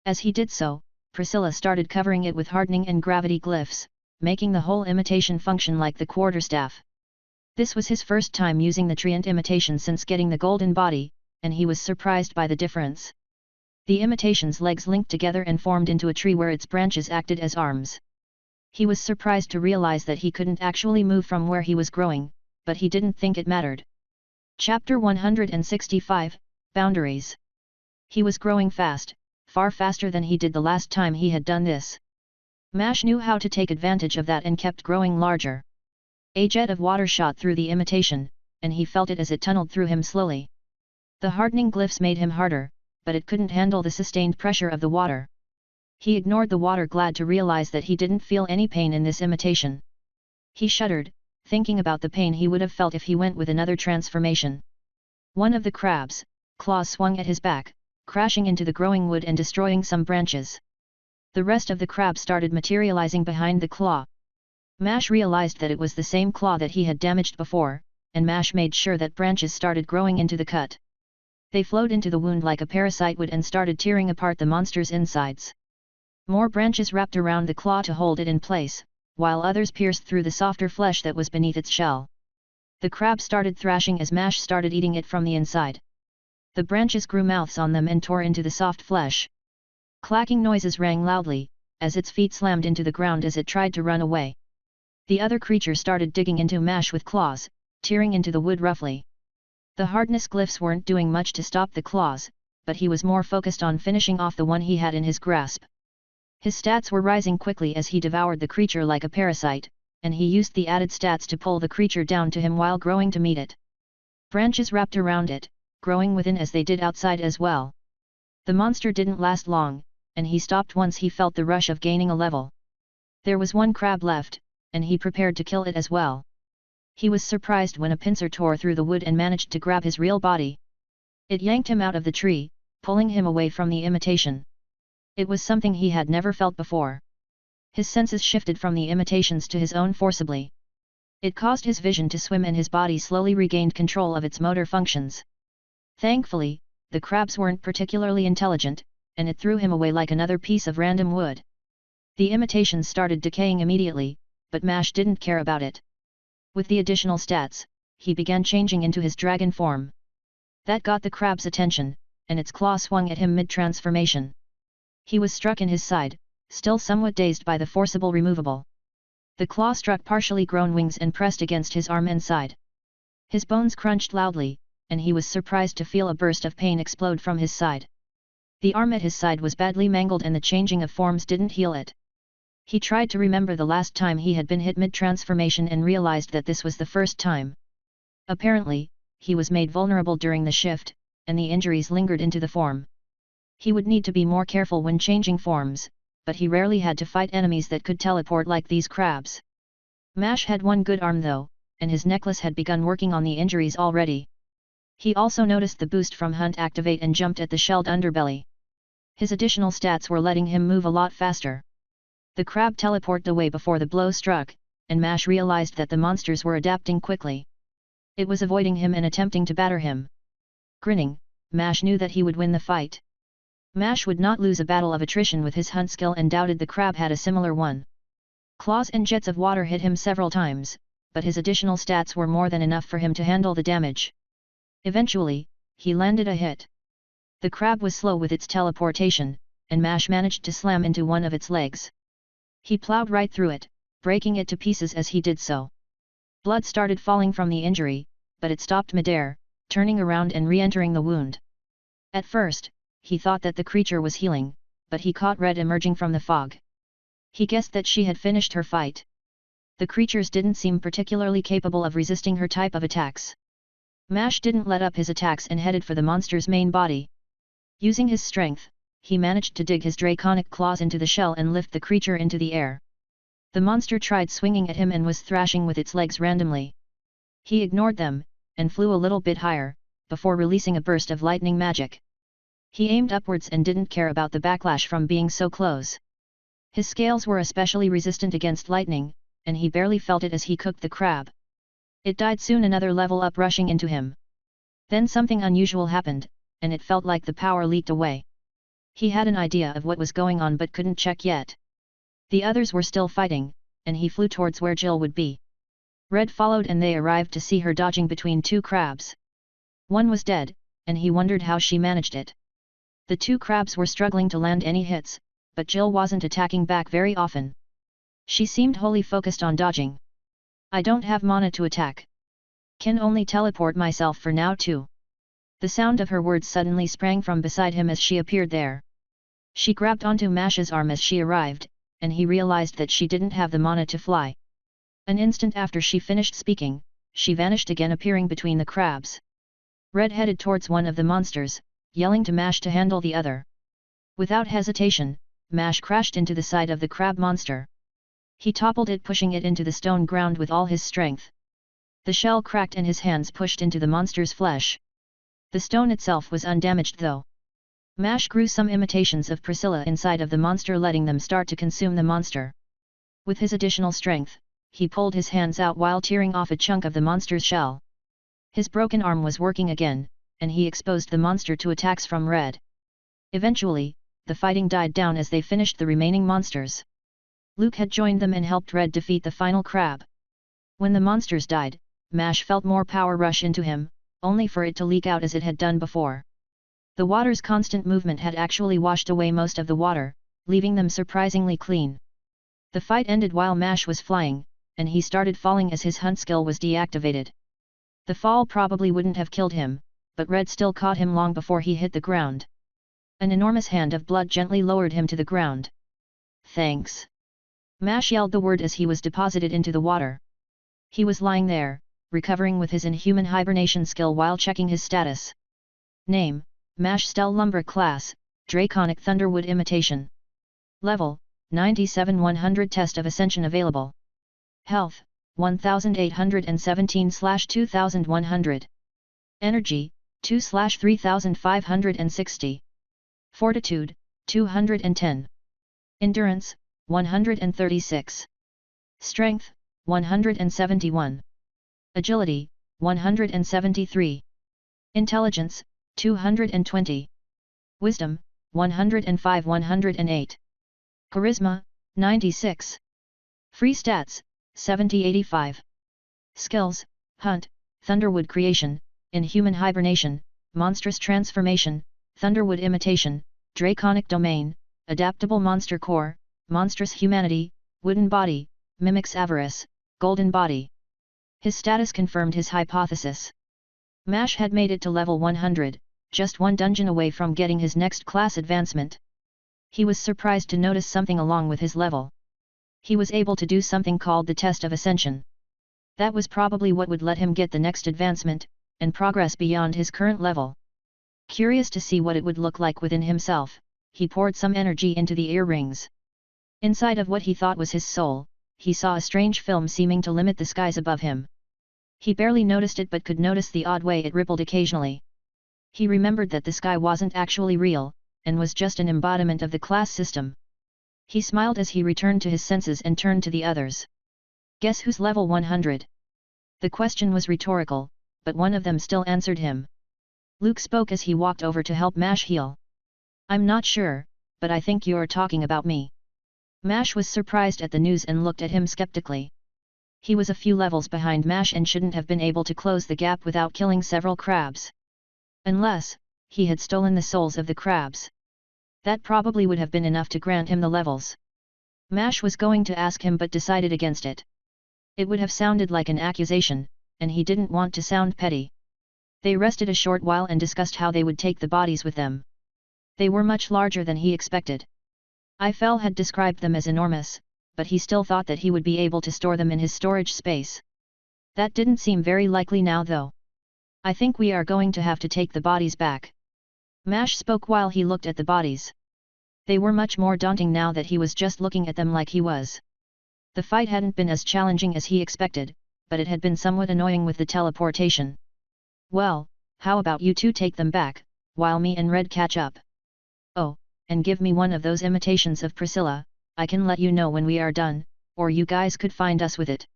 As he did so, Priscilla started covering it with hardening and gravity glyphs, making the whole imitation function like the quarterstaff. This was his first time using the treant imitation since getting the golden body, and he was surprised by the difference. The imitation's legs linked together and formed into a tree where its branches acted as arms. He was surprised to realize that he couldn't actually move from where he was growing, but he didn't think it mattered. Chapter 165, Boundaries. He was growing fast, far faster than he did the last time he had done this. Mash knew how to take advantage of that and kept growing larger. A jet of water shot through the imitation, and he felt it as it tunneled through him slowly. The hardening glyphs made him harder, but it couldn't handle the sustained pressure of the water. He ignored the water, glad to realize that he didn't feel any pain in this imitation. He shuddered, thinking about the pain he would have felt if he went with another transformation. One of the crab's claws swung at his back, crashing into the growing wood and destroying some branches. The rest of the crab started materializing behind the claw. Mash realized that it was the same claw that he had damaged before, and Mash made sure that branches started growing into the cut. They flowed into the wound like a parasite would and started tearing apart the monster's insides. More branches wrapped around the claw to hold it in place, while others pierced through the softer flesh that was beneath its shell. The crab started thrashing as Mash started eating it from the inside. The branches grew mouths on them and tore into the soft flesh. Clacking noises rang loudly, as its feet slammed into the ground as it tried to run away. The other creature started digging into Mash with claws, tearing into the wood roughly. The hardness glyphs weren't doing much to stop the claws, but he was more focused on finishing off the one he had in his grasp. His stats were rising quickly as he devoured the creature like a parasite, and he used the added stats to pull the creature down to him while growing to meet it. Branches wrapped around it, growing within as they did outside as well. The monster didn't last long, and he stopped once he felt the rush of gaining a level. There was one crab left, and he prepared to kill it as well. He was surprised when a pincer tore through the wood and managed to grab his real body. It yanked him out of the tree, pulling him away from the imitation. It was something he had never felt before. His senses shifted from the imitations to his own forcibly. It caused his vision to swim and his body slowly regained control of its motor functions. Thankfully, the crabs weren't particularly intelligent, and it threw him away like another piece of random wood. The imitations started decaying immediately, but Mash didn't care about it. With the additional stats, he began changing into his dragon form. That got the crab's attention, and its claw swung at him mid-transformation. He was struck in his side, still somewhat dazed by the forcible removable. The claw struck partially grown wings and pressed against his arm and side. His bones crunched loudly, and he was surprised to feel a burst of pain explode from his side. The arm at his side was badly mangled and the changing of forms didn't heal it. He tried to remember the last time he had been hit mid-transformation and realized that this was the first time. Apparently, he was made vulnerable during the shift, and the injuries lingered into the form. He would need to be more careful when changing forms, but he rarely had to fight enemies that could teleport like these crabs. Mash had one good arm though, and his necklace had begun working on the injuries already. He also noticed the boost from Hunt activate and jumped at the shelled underbelly. His additional stats were letting him move a lot faster. The crab teleported away before the blow struck, and Mash realized that the monsters were adapting quickly. It was avoiding him and attempting to batter him. Grinning, Mash knew that he would win the fight. Mash would not lose a battle of attrition with his hunt skill and doubted the crab had a similar one. Claws and jets of water hit him several times, but his additional stats were more than enough for him to handle the damage. Eventually, he landed a hit. The crab was slow with its teleportation, and Mash managed to slam into one of its legs. He plowed right through it, breaking it to pieces as he did so. Blood started falling from the injury, but it stopped midair, turning around and re-entering the wound. At first, he thought that the creature was healing, but he caught Red emerging from the fog. He guessed that she had finished her fight. The creatures didn't seem particularly capable of resisting her type of attacks. Mash didn't let up his attacks and headed for the monster's main body. Using his strength, he managed to dig his draconic claws into the shell and lift the creature into the air. The monster tried swinging at him and was thrashing with its legs randomly. He ignored them, and flew a little bit higher, before releasing a burst of lightning magic. He aimed upwards and didn't care about the backlash from being so close. His scales were especially resistant against lightning, and he barely felt it as he cooked the crab. It died soon, another level up rushing into him. Then something unusual happened, and it felt like the power leaked away. He had an idea of what was going on but couldn't check yet. The others were still fighting, and he flew towards where Jill would be. Red followed and they arrived to see her dodging between two crabs. One was dead, and he wondered how she managed it. The two crabs were struggling to land any hits, but Jill wasn't attacking back very often. She seemed wholly focused on dodging. "I don't have mana to attack. Can only teleport myself for now too." The sound of her words suddenly sprang from beside him as she appeared there. She grabbed onto Mash's arm as she arrived, and he realized that she didn't have the mana to fly. An instant after she finished speaking, she vanished again, appearing between the crabs. Red headed towards one of the monsters, yelling to Mash to handle the other. Without hesitation, Mash crashed into the side of the crab monster. He toppled it, pushing it into the stone ground with all his strength. The shell cracked and his hands pushed into the monster's flesh. The stone itself was undamaged though. Mash grew some imitations of Priscilla inside of the monster, letting them start to consume the monster. With his additional strength, he pulled his hands out while tearing off a chunk of the monster's shell. His broken arm was working again, and he exposed the monster to attacks from Red. Eventually, the fighting died down as they finished the remaining monsters. Luke had joined them and helped Red defeat the final crab. When the monsters died, Mash felt more power rush into him, only for it to leak out as it had done before. The water's constant movement had actually washed away most of the water, leaving them surprisingly clean. The fight ended while Mash was flying, and he started falling as his hunt skill was deactivated. The fall probably wouldn't have killed him, but Red still caught him long before he hit the ground. An enormous hand of blood gently lowered him to the ground. "Thanks." Mash yelled the word as he was deposited into the water. He was lying there, recovering with his inhuman hibernation skill while checking his status. Name: Mash Stell Lumber. Class: Draconic Thunderwood Imitation. Level: 97 100. Test of Ascension available. Health: 1817/2100. Energy: 2/3560. Fortitude: 210. Endurance: 136. Strength: 171. Agility: 173. Intelligence: 220. Wisdom: 105 108. Charisma: 96. Free stats: 70-85. Skills: Hunt, Thunderwood Creation, Inhuman Hibernation, Monstrous Transformation, Thunderwood Imitation, Draconic Domain, Adaptable Monster Core, Monstrous Humanity, Wooden Body, Mimics Avarice, Golden Body. His status confirmed his hypothesis. Mash had made it to level 100, just one dungeon away from getting his next class advancement. He was surprised to notice something along with his level. He was able to do something called the Test of Ascension. That was probably what would let him get the next advancement, and progress beyond his current level. Curious to see what it would look like within himself, he poured some energy into the earrings. Inside of what he thought was his soul, he saw a strange film seeming to limit the skies above him. He barely noticed it but could notice the odd way it rippled occasionally. He remembered that the sky wasn't actually real, and was just an embodiment of the class system. He smiled as he returned to his senses and turned to the others. Guess who's level 100? The question was rhetorical, but one of them still answered him. Luke spoke as he walked over to help Mash heal. I'm not sure, but I think you're talking about me. Mash was surprised at the news and looked at him skeptically. He was a few levels behind Mash and shouldn't have been able to close the gap without killing several crabs. Unless, he had stolen the souls of the crabs. That probably would have been enough to grant him the levels. Mash was going to ask him but decided against it. It would have sounded like an accusation, and he didn't want to sound petty. They rested a short while and discussed how they would take the bodies with them. They were much larger than he expected. Eiffel had described them as enormous, but he still thought that he would be able to store them in his storage space. That didn't seem very likely now though. I think we are going to have to take the bodies back. Mash spoke while he looked at the bodies. They were much more daunting now that he was just looking at them like he was. The fight hadn't been as challenging as he expected, but it had been somewhat annoying with the teleportation. Well, how about you two take them back, while me and Red catch up? Oh, and give me one of those imitations of Priscilla, I can let you know when we are done, or you guys could find us with it.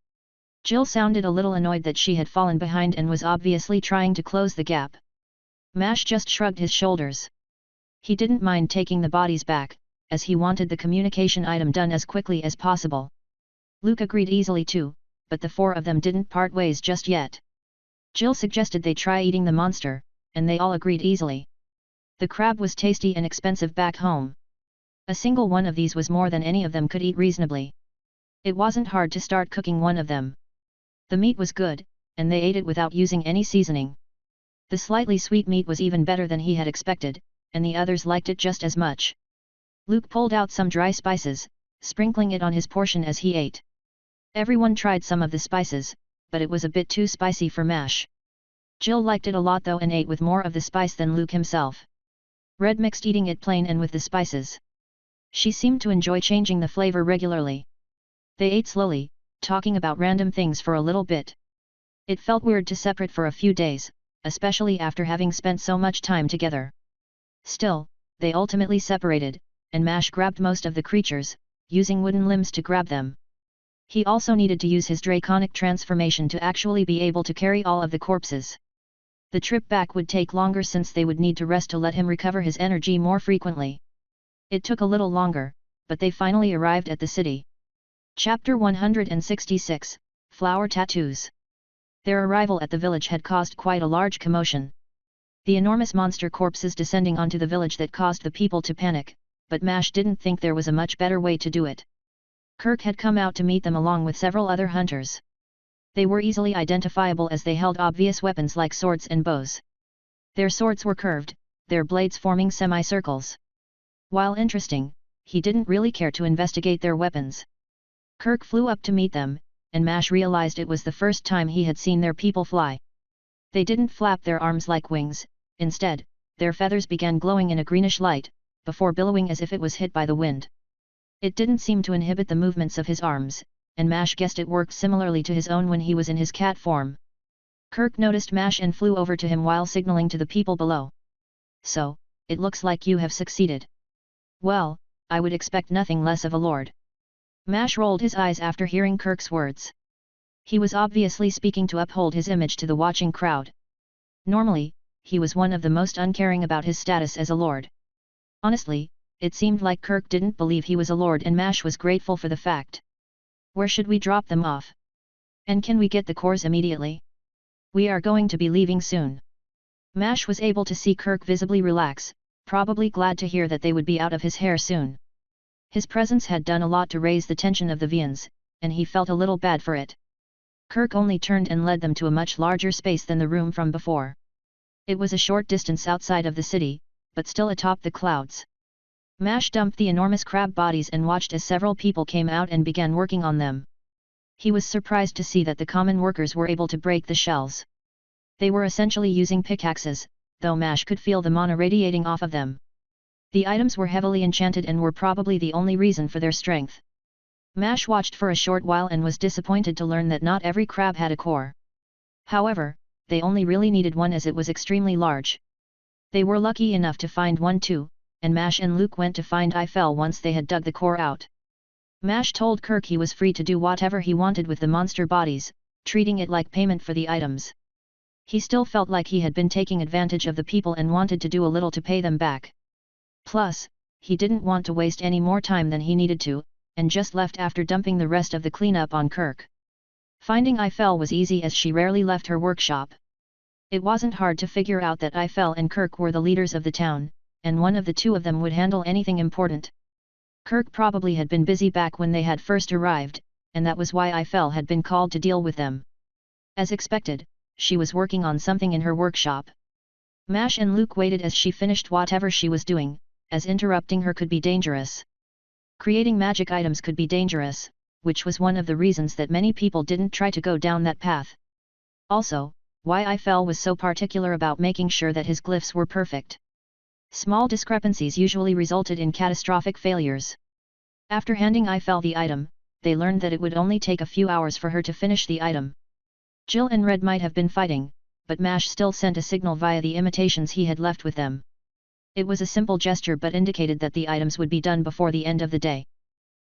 Jill sounded a little annoyed that she had fallen behind and was obviously trying to close the gap. Mash just shrugged his shoulders. He didn't mind taking the bodies back, as he wanted the communication item done as quickly as possible. Luke agreed easily too, but the four of them didn't part ways just yet. Jill suggested they try eating the monster, and they all agreed easily. The crab was tasty and expensive back home. A single one of these was more than any of them could eat reasonably. It wasn't hard to start cooking one of them. The meat was good, and they ate it without using any seasoning. The slightly sweet meat was even better than he had expected, and the others liked it just as much. Luke pulled out some dry spices, sprinkling it on his portion as he ate. Everyone tried some of the spices, but it was a bit too spicy for Mash. Jill liked it a lot though and ate with more of the spice than Luke himself. Red mixed eating it plain and with the spices. She seemed to enjoy changing the flavor regularly. They ate slowly, talking about random things for a little bit. It felt weird to separate for a few days, especially after having spent so much time together. Still, they ultimately separated, and Mash grabbed most of the creatures, using wooden limbs to grab them. He also needed to use his draconic transformation to actually be able to carry all of the corpses. The trip back would take longer since they would need to rest to let him recover his energy more frequently. It took a little longer, but they finally arrived at the city. Chapter 166, Flower Tattoos. Their arrival at the village had caused quite a large commotion. The enormous monster corpses descending onto the village that caused the people to panic, but Mash didn't think there was a much better way to do it. Kirk had come out to meet them along with several other hunters. They were easily identifiable as they held obvious weapons like swords and bows. Their swords were curved, their blades forming semicircles. While interesting, he didn't really care to investigate their weapons. Kirk flew up to meet them, and Mash realized it was the first time he had seen their people fly. They didn't flap their arms like wings, instead, their feathers began glowing in a greenish light, before billowing as if it was hit by the wind. It didn't seem to inhibit the movements of his arms, and Mash guessed it worked similarly to his own when he was in his cat form. Kirk noticed Mash and flew over to him while signaling to the people below. So, it looks like you have succeeded. Well, I would expect nothing less of a lord. Mash rolled his eyes after hearing Kirk's words. He was obviously speaking to uphold his image to the watching crowd. Normally, he was one of the most uncaring about his status as a lord. Honestly, it seemed like Kirk didn't believe he was a lord and Mash was grateful for the fact. Where should we drop them off? And can we get the cores immediately? We are going to be leaving soon. Mash was able to see Kirk visibly relax, probably glad to hear that they would be out of his hair soon. His presence had done a lot to raise the tension of the viands, and he felt a little bad for it. Kirk only turned and led them to a much larger space than the room from before. It was a short distance outside of the city, but still atop the clouds. Mash dumped the enormous crab bodies and watched as several people came out and began working on them. He was surprised to see that the common workers were able to break the shells. They were essentially using pickaxes, though Mash could feel the mana radiating off of them. The items were heavily enchanted and were probably the only reason for their strength. Mash watched for a short while and was disappointed to learn that not every crab had a core. However, they only really needed one as it was extremely large. They were lucky enough to find one too, and Mash and Luke went to find Eiffel once they had dug the core out. Mash told Kirk he was free to do whatever he wanted with the monster bodies, treating it like payment for the items. He still felt like he had been taking advantage of the people and wanted to do a little to pay them back. Plus, he didn't want to waste any more time than he needed to, and just left after dumping the rest of the cleanup on Kirk. Finding Eiffel was easy as she rarely left her workshop. It wasn't hard to figure out that Eiffel and Kirk were the leaders of the town, and one of the two of them would handle anything important. Kirk probably had been busy back when they had first arrived, and that was why Eiffel had been called to deal with them. As expected, she was working on something in her workshop. Mash and Luke waited as she finished whatever she was doing, as interrupting her could be dangerous. Creating magic items could be dangerous, which was one of the reasons that many people didn't try to go down that path. Also, why Eiffel was so particular about making sure that his glyphs were perfect. Small discrepancies usually resulted in catastrophic failures. After handing Eiffel the item, they learned that it would only take a few hours for her to finish the item. Jill and Red might have been fighting, but Mash still sent a signal via the imitations he had left with them. It was a simple gesture but indicated that the items would be done before the end of the day.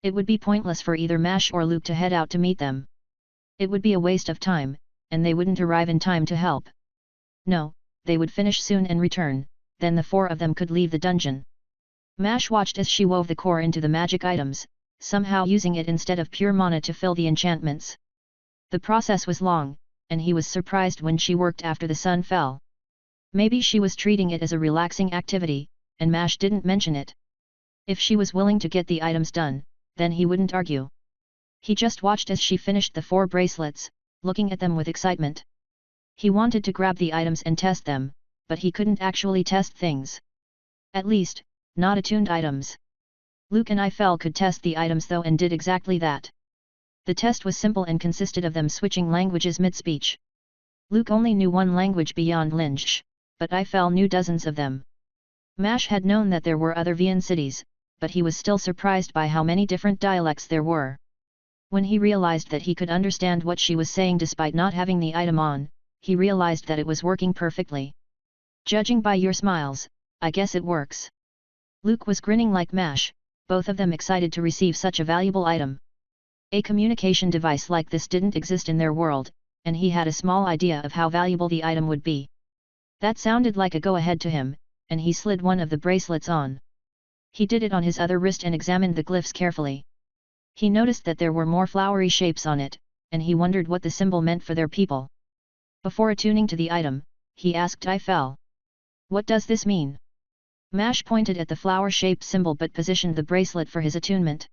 It would be pointless for either Mash or Luke to head out to meet them. It would be a waste of time, and they wouldn't arrive in time to help. No, they would finish soon and return, then the four of them could leave the dungeon. Mash watched as she wove the core into the magic items, somehow using it instead of pure mana to fill the enchantments. The process was long, and he was surprised when she worked after the sun fell. Maybe she was treating it as a relaxing activity, and Mash didn't mention it. If she was willing to get the items done, then he wouldn't argue. He just watched as she finished the 4 bracelets, looking at them with excitement. He wanted to grab the items and test them, but he couldn't actually test things. At least, not attuned items. Luke and Eiffel could test the items though and did exactly that. The test was simple and consisted of them switching languages mid-speech. Luke only knew one language beyond Linj, but Eiffel knew dozens of them. Mash had known that there were other Vian cities, but he was still surprised by how many different dialects there were. When he realized that he could understand what she was saying despite not having the item on, he realized that it was working perfectly. Judging by your smiles, I guess it works. Luke was grinning like Mash, both of them excited to receive such a valuable item. A communication device like this didn't exist in their world, and he had a small idea of how valuable the item would be. That sounded like a go-ahead to him, and he slid one of the bracelets on. He did it on his other wrist and examined the glyphs carefully. He noticed that there were more flowery shapes on it, and he wondered what the symbol meant for their people. Before attuning to the item, he asked Eiffel, "What does this mean?" Mash pointed at the flower-shaped symbol but positioned the bracelet for his attunement.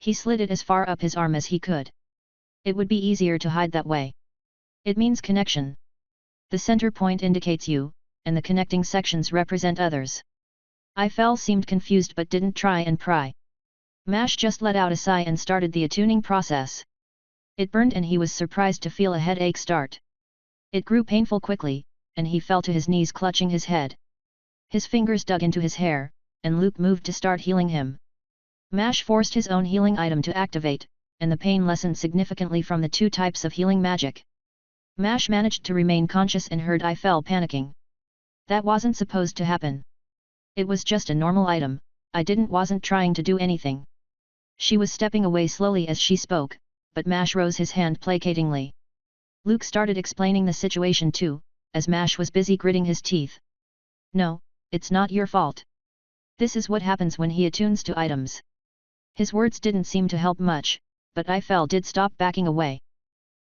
He slid it as far up his arm as he could. It would be easier to hide that way. It means connection. The center point indicates you, and the connecting sections represent others. Eiffel seemed confused but didn't try and pry. Mash just let out a sigh and started the attuning process. It burned and he was surprised to feel a headache start. It grew painful quickly, and he fell to his knees clutching his head. His fingers dug into his hair, and Luke moved to start healing him. Mash forced his own healing item to activate, and the pain lessened significantly from the 2 types of healing magic. Mash managed to remain conscious and heard Eiffel panicking. That wasn't supposed to happen. It was just a normal item, wasn't trying to do anything. She was stepping away slowly as she spoke, but Mash rose his hand placatingly. Luke started explaining the situation too, as Mash was busy gritting his teeth. "No, it's not your fault. This is what happens when he attunes to items." His words didn't seem to help much, but Eiffel did stop backing away.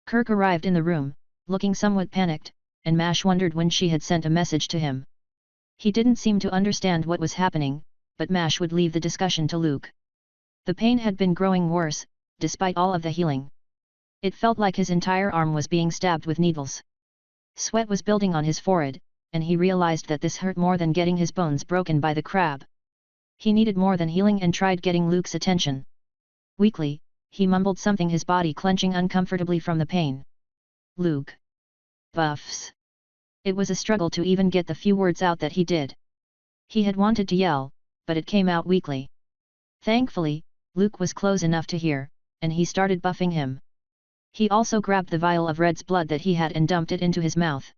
Kirk arrived in the room, looking somewhat panicked, and Mash wondered when she had sent a message to him. He didn't seem to understand what was happening, but Mash would leave the discussion to Luke. The pain had been growing worse, despite all of the healing. It felt like his entire arm was being stabbed with needles. Sweat was building on his forehead, and he realized that this hurt more than getting his bones broken by the crab. He needed more than healing and tried getting Luke's attention. Weakly, he mumbled something, his body clenching uncomfortably from the pain. "Luke. Buffs." It was a struggle to even get the few words out that he did. He had wanted to yell, but it came out weakly. Thankfully, Luke was close enough to hear, and he started buffing him. He also grabbed the vial of Red's blood that he had and dumped it into his mouth.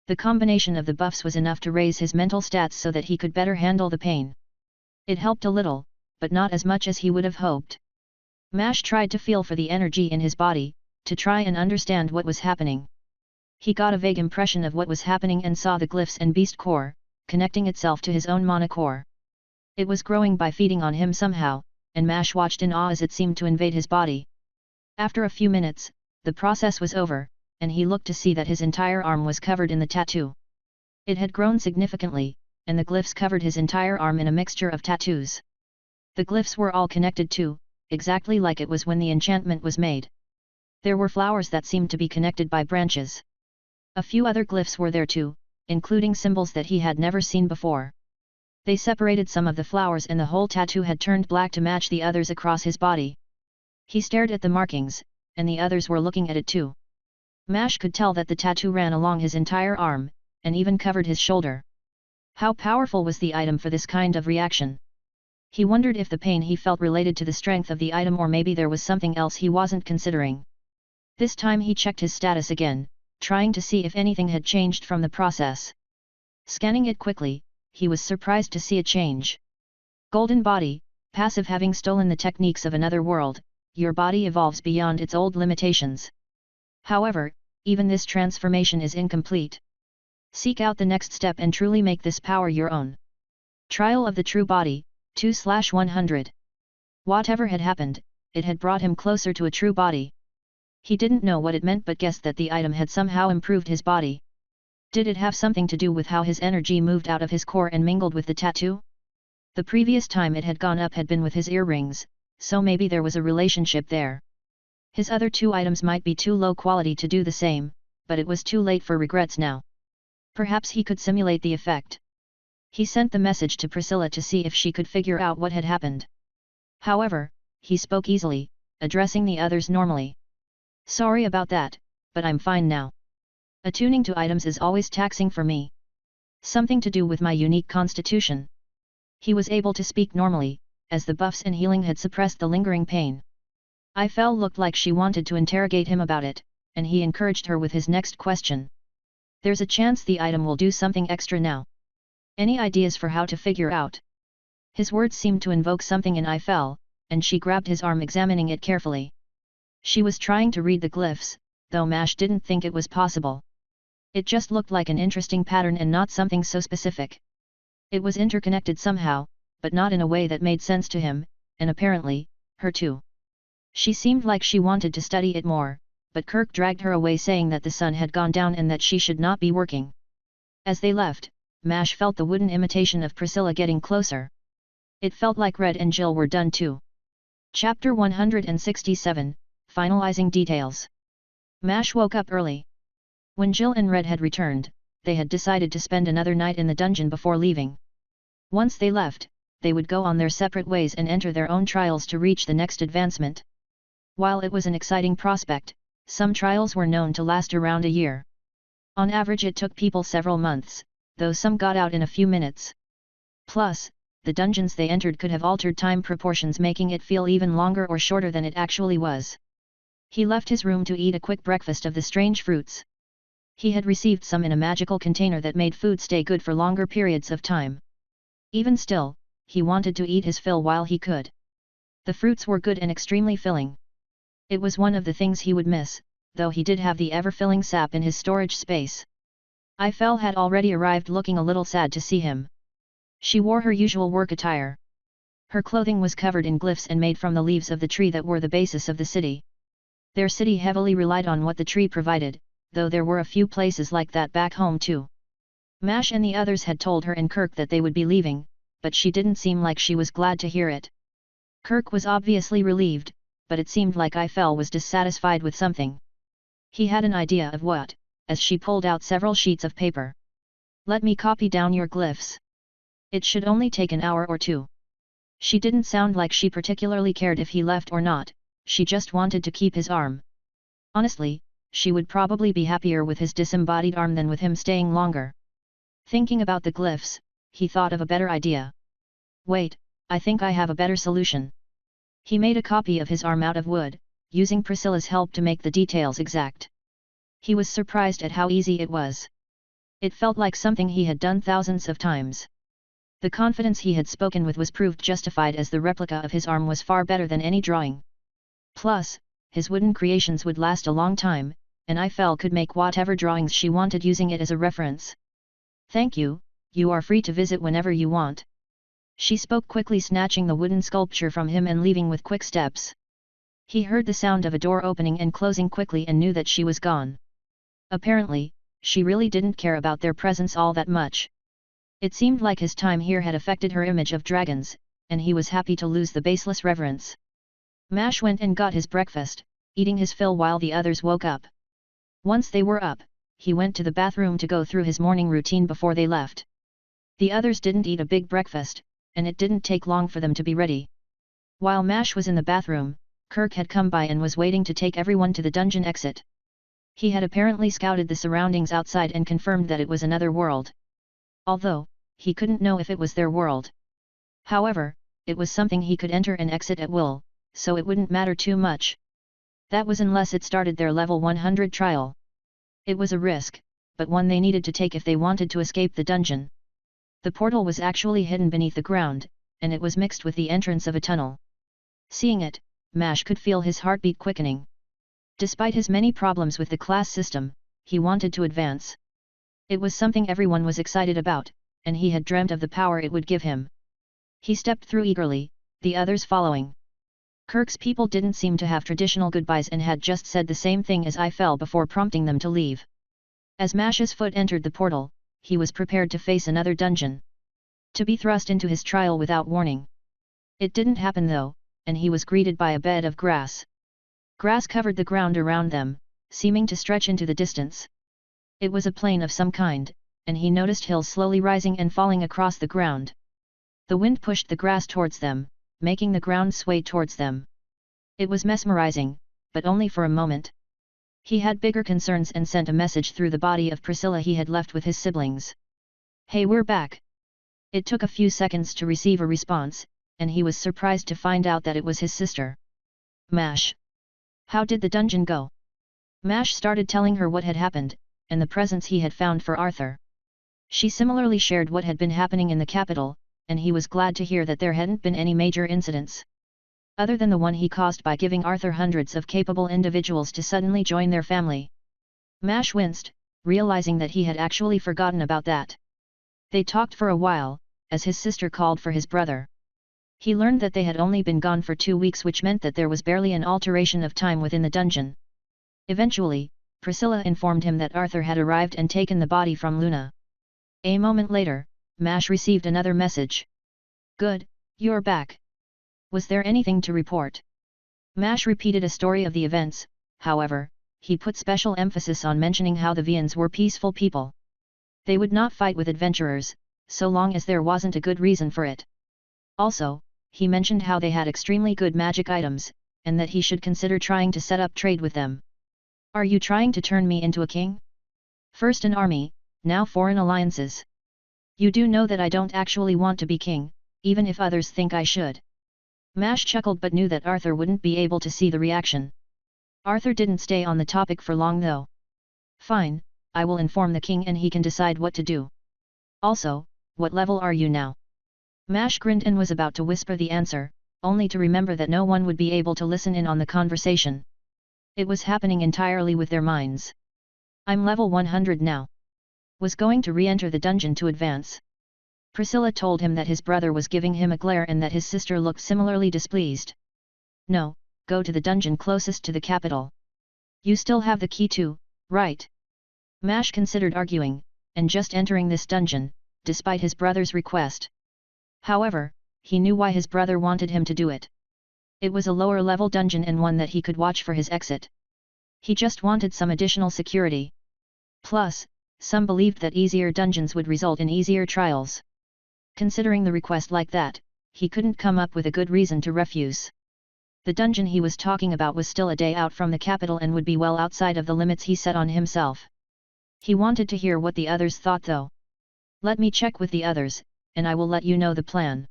The combination of the buffs was enough to raise his mental stats so that he could better handle the pain. It helped a little, but not as much as he would have hoped. Mash tried to feel for the energy in his body, to try and understand what was happening. He got a vague impression of what was happening and saw the glyphs and beast core, connecting itself to his own mana core. It was growing by feeding on him somehow, and Mash watched in awe as it seemed to invade his body. After a few minutes, the process was over, and he looked to see that his entire arm was covered in the tattoo. It had grown significantly, and the glyphs covered his entire arm in a mixture of tattoos. The glyphs were all connected too, exactly like it was when the enchantment was made. There were flowers that seemed to be connected by branches. A few other glyphs were there too, including symbols that he had never seen before. They separated some of the flowers and the whole tattoo had turned black to match the others across his body. He stared at the markings, and the others were looking at it too. Mash could tell that the tattoo ran along his entire arm, and even covered his shoulder. How powerful was the item for this kind of reaction? He wondered if the pain he felt related to the strength of the item or maybe there was something else he wasn't considering. This time he checked his status again, trying to see if anything had changed from the process. Scanning it quickly, he was surprised to see a change. Golden body, passive. Having stolen the techniques of another world, your body evolves beyond its old limitations. However, even this transformation is incomplete. Seek out the next step and truly make this power your own. Trial of the True Body, 2/100. Whatever had happened, it had brought him closer to a true body. He didn't know what it meant but guessed that the item had somehow improved his body. Did it have something to do with how his energy moved out of his core and mingled with the tattoo? The previous time it had gone up had been with his earrings, so maybe there was a relationship there. His other two items might be too low quality to do the same, but it was too late for regrets now. Perhaps he could simulate the effect. He sent the message to Priscilla to see if she could figure out what had happened. However, he spoke easily, addressing the others normally. Sorry about that, but I'm fine now. Attuning to items is always taxing for me. Something to do with my unique constitution. He was able to speak normally, as the buffs and healing had suppressed the lingering pain. Ifel looked like she wanted to interrogate him about it, and he encouraged her with his next question. There's a chance the item will do something extra now. Any ideas for how to figure out? His words seemed to invoke something in Ifel, and she grabbed his arm examining it carefully. She was trying to read the glyphs, though Mash didn't think it was possible. It just looked like an interesting pattern and not something so specific. It was interconnected somehow, but not in a way that made sense to him, and apparently, her too. She seemed like she wanted to study it more, but Kirk dragged her away saying that the sun had gone down and that she should not be working. As they left, Mash felt the wooden imitation of Priscilla getting closer. It felt like Red and Jill were done too. Chapter 167, Finalizing Details. Mash woke up early. When Jill and Red had returned, they had decided to spend another night in the dungeon before leaving. Once they left, they would go on their separate ways and enter their own trials to reach the next advancement. While it was an exciting prospect, some trials were known to last around a year. On average it took people several months, though some got out in a few minutes. Plus, the dungeons they entered could have altered time proportions making it feel even longer or shorter than it actually was. He left his room to eat a quick breakfast of the strange fruits. He had received some in a magical container that made food stay good for longer periods of time. Even still, he wanted to eat his fill while he could. The fruits were good and extremely filling. It was one of the things he would miss, though he did have the ever-filling sap in his storage space. Ifel had already arrived looking a little sad to see him. She wore her usual work attire. Her clothing was covered in glyphs and made from the leaves of the tree that were the basis of the city. Their city heavily relied on what the tree provided, though there were a few places like that back home too. Mash and the others had told her and Kirk that they would be leaving, but she didn't seem like she was glad to hear it. Kirk was obviously relieved, but it seemed like Ifel was dissatisfied with something. He had an idea of what, as she pulled out several sheets of paper. Let me copy down your glyphs. It should only take an hour or two. She didn't sound like she particularly cared if he left or not, she just wanted to keep his arm. Honestly, she would probably be happier with his disembodied arm than with him staying longer. Thinking about the glyphs, he thought of a better idea. Wait, I think I have a better solution. He made a copy of his arm out of wood, using Priscilla's help to make the details exact. He was surprised at how easy it was. It felt like something he had done thousands of times. The confidence he had spoken with was proved justified as the replica of his arm was far better than any drawing. Plus, his wooden creations would last a long time, and Eiffel could make whatever drawings she wanted using it as a reference. Thank you, you are free to visit whenever you want. She spoke quickly, snatching the wooden sculpture from him and leaving with quick steps. He heard the sound of a door opening and closing quickly and knew that she was gone. Apparently, she really didn't care about their presence all that much. It seemed like his time here had affected her image of dragons, and he was happy to lose the baseless reverence. Mash went and got his breakfast, eating his fill while the others woke up. Once they were up, he went to the bathroom to go through his morning routine before they left. The others didn't eat a big breakfast, and it didn't take long for them to be ready. While Mash was in the bathroom, Kirk had come by and was waiting to take everyone to the dungeon exit. He had apparently scouted the surroundings outside and confirmed that it was another world. Although, he couldn't know if it was their world. However, it was something he could enter and exit at will, so it wouldn't matter too much. That was unless it started their level 100 trial. It was a risk, but one they needed to take if they wanted to escape the dungeon. The portal was actually hidden beneath the ground, and it was mixed with the entrance of a tunnel. Seeing it, Mash could feel his heartbeat quickening. Despite his many problems with the class system, he wanted to advance. It was something everyone was excited about, and he had dreamt of the power it would give him. He stepped through eagerly, the others following. Kirk's people didn't seem to have traditional goodbyes and had just said the same thing as Eiffel before prompting them to leave. As Mash's foot entered the portal, he was prepared to face another dungeon. To be thrust into his trial without warning. It didn't happen though, and he was greeted by a bed of grass. Grass covered the ground around them, seeming to stretch into the distance. It was a plain of some kind, and he noticed hills slowly rising and falling across the ground. The wind pushed the grass towards them, making the ground sway towards them. It was mesmerizing, but only for a moment. He had bigger concerns and sent a message through the body of Priscilla he had left with his siblings. "Hey, we're back." It took a few seconds to receive a response, and he was surprised to find out that it was his sister. "Mash. How did the dungeon go?" Mash started telling her what had happened, and the presents he had found for Arthur. She similarly shared what had been happening in the capital, and he was glad to hear that there hadn't been any major incidents. Other than the one he caused by giving Arthur hundreds of capable individuals to suddenly join their family. Mash winced, realizing that he had actually forgotten about that. They talked for a while, as his sister called for his brother. He learned that they had only been gone for 2 weeks, which meant that there was barely an alteration of time within the dungeon. Eventually, Priscilla informed him that Arthur had arrived and taken the body from Luna. A moment later, Mash received another message. "Good, you're back. Was there anything to report?" Mash repeated a story of the events, however, he put special emphasis on mentioning how the Vians were peaceful people. They would not fight with adventurers, so long as there wasn't a good reason for it. Also, he mentioned how they had extremely good magic items, and that he should consider trying to set up trade with them. "Are you trying to turn me into a king? First an army, now foreign alliances. You do know that I don't actually want to be king, even if others think I should." Mash chuckled but knew that Arthur wouldn't be able to see the reaction. Arthur didn't stay on the topic for long though. "Fine, I will inform the king and he can decide what to do. Also, what level are you now?" Mash grinned and was about to whisper the answer, only to remember that no one would be able to listen in on the conversation. It was happening entirely with their minds. "I'm level 100 now. Was going to re-enter the dungeon to advance." Priscilla told him that his brother was giving him a glare and that his sister looked similarly displeased. "No, go to the dungeon closest to the capital. You still have the key too, right?" Mash considered arguing, and just entering this dungeon, despite his brother's request. However, he knew why his brother wanted him to do it. It was a lower-level dungeon and one that he could watch for his exit. He just wanted some additional security. Plus, some believed that easier dungeons would result in easier trials. Considering the request like that, he couldn't come up with a good reason to refuse. The dungeon he was talking about was still a day out from the capital and would be well outside of the limits he set on himself. He wanted to hear what the others thought though. "Let me check with the others, and I will let you know the plan."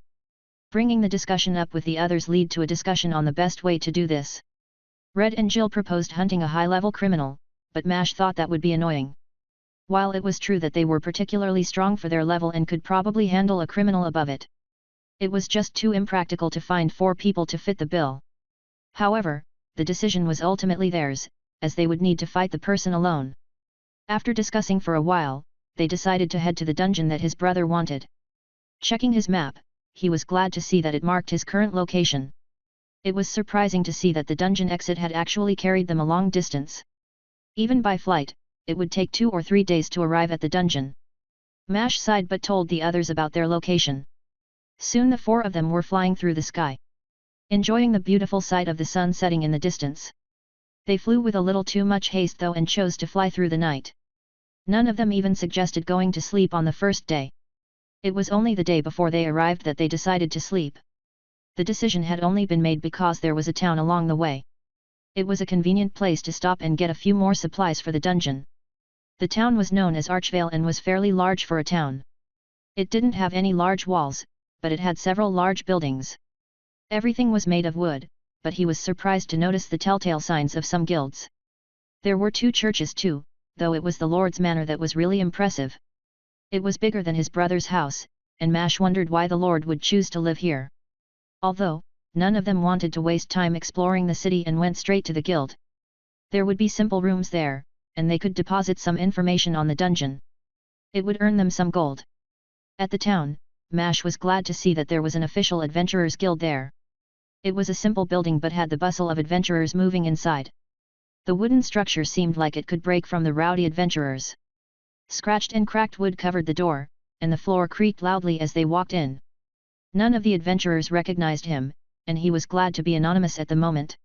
Bringing the discussion up with the others lead to a discussion on the best way to do this. Red and Jill proposed hunting a high-level criminal, but Mash thought that would be annoying. While it was true that they were particularly strong for their level and could probably handle a criminal above it, it was just too impractical to find 4 people to fit the bill. However, the decision was ultimately theirs, as they would need to fight the person alone. After discussing for a while, they decided to head to the dungeon that his brother wanted. Checking his map, he was glad to see that it marked his current location. It was surprising to see that the dungeon exit had actually carried them a long distance. Even by flight, it would take 2 or 3 days to arrive at the dungeon. Mash sighed but told the others about their location. Soon the 4 of them were flying through the sky, enjoying the beautiful sight of the sun setting in the distance. They flew with a little too much haste though and chose to fly through the night. None of them even suggested going to sleep on the first day. It was only the day before they arrived that they decided to sleep. The decision had only been made because there was a town along the way. It was a convenient place to stop and get a few more supplies for the dungeon. The town was known as Archvale and was fairly large for a town. It didn't have any large walls, but it had several large buildings. Everything was made of wood, but he was surprised to notice the telltale signs of some guilds. There were 2 churches too, though it was the Lord's Manor that was really impressive. It was bigger than his brother's house, and Mash wondered why the Lord would choose to live here. Although, none of them wanted to waste time exploring the city and went straight to the guild. There would be simple rooms there, and they could deposit some information on the dungeon. It would earn them some gold. At the town, Mash was glad to see that there was an official adventurers guild there. It was a simple building but had the bustle of adventurers moving inside. The wooden structure seemed like it could break from the rowdy adventurers. Scratched and cracked wood covered the door, and the floor creaked loudly as they walked in. None of the adventurers recognized him, and he was glad to be anonymous at the moment.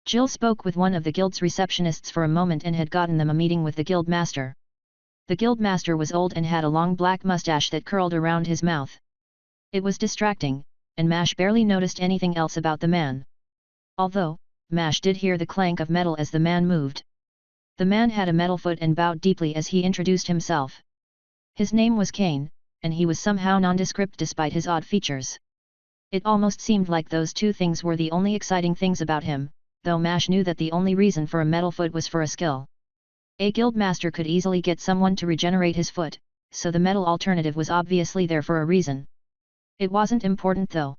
Jill spoke with one of the guild's receptionists for a moment and had gotten them a meeting with the guild master. The guild master was old and had a long black mustache that curled around his mouth. It was distracting, and Mash barely noticed anything else about the man. Although, Mash did hear the clank of metal as the man moved. The man had a metal foot and bowed deeply as he introduced himself. His name was Kane, and he was somehow nondescript despite his odd features. It almost seemed like those 2 things were the only exciting things about him, though Mash knew that the only reason for a metal foot was for a skill. A guild master could easily get someone to regenerate his foot, so the metal alternative was obviously there for a reason. It wasn't important though.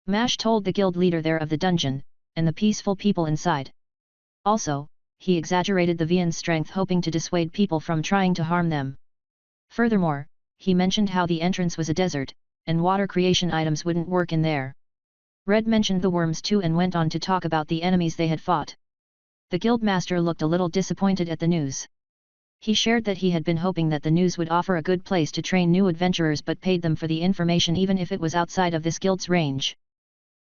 Mash told the guild leader there of the dungeon, and the peaceful people inside. Also, he exaggerated the Vian's strength hoping to dissuade people from trying to harm them. Furthermore, he mentioned how the entrance was a desert, and water creation items wouldn't work in there. Red mentioned the worms too and went on to talk about the enemies they had fought. The guildmaster looked a little disappointed at the news. He shared that he had been hoping that the news would offer a good place to train new adventurers but paid them for the information even if it was outside of this guild's range.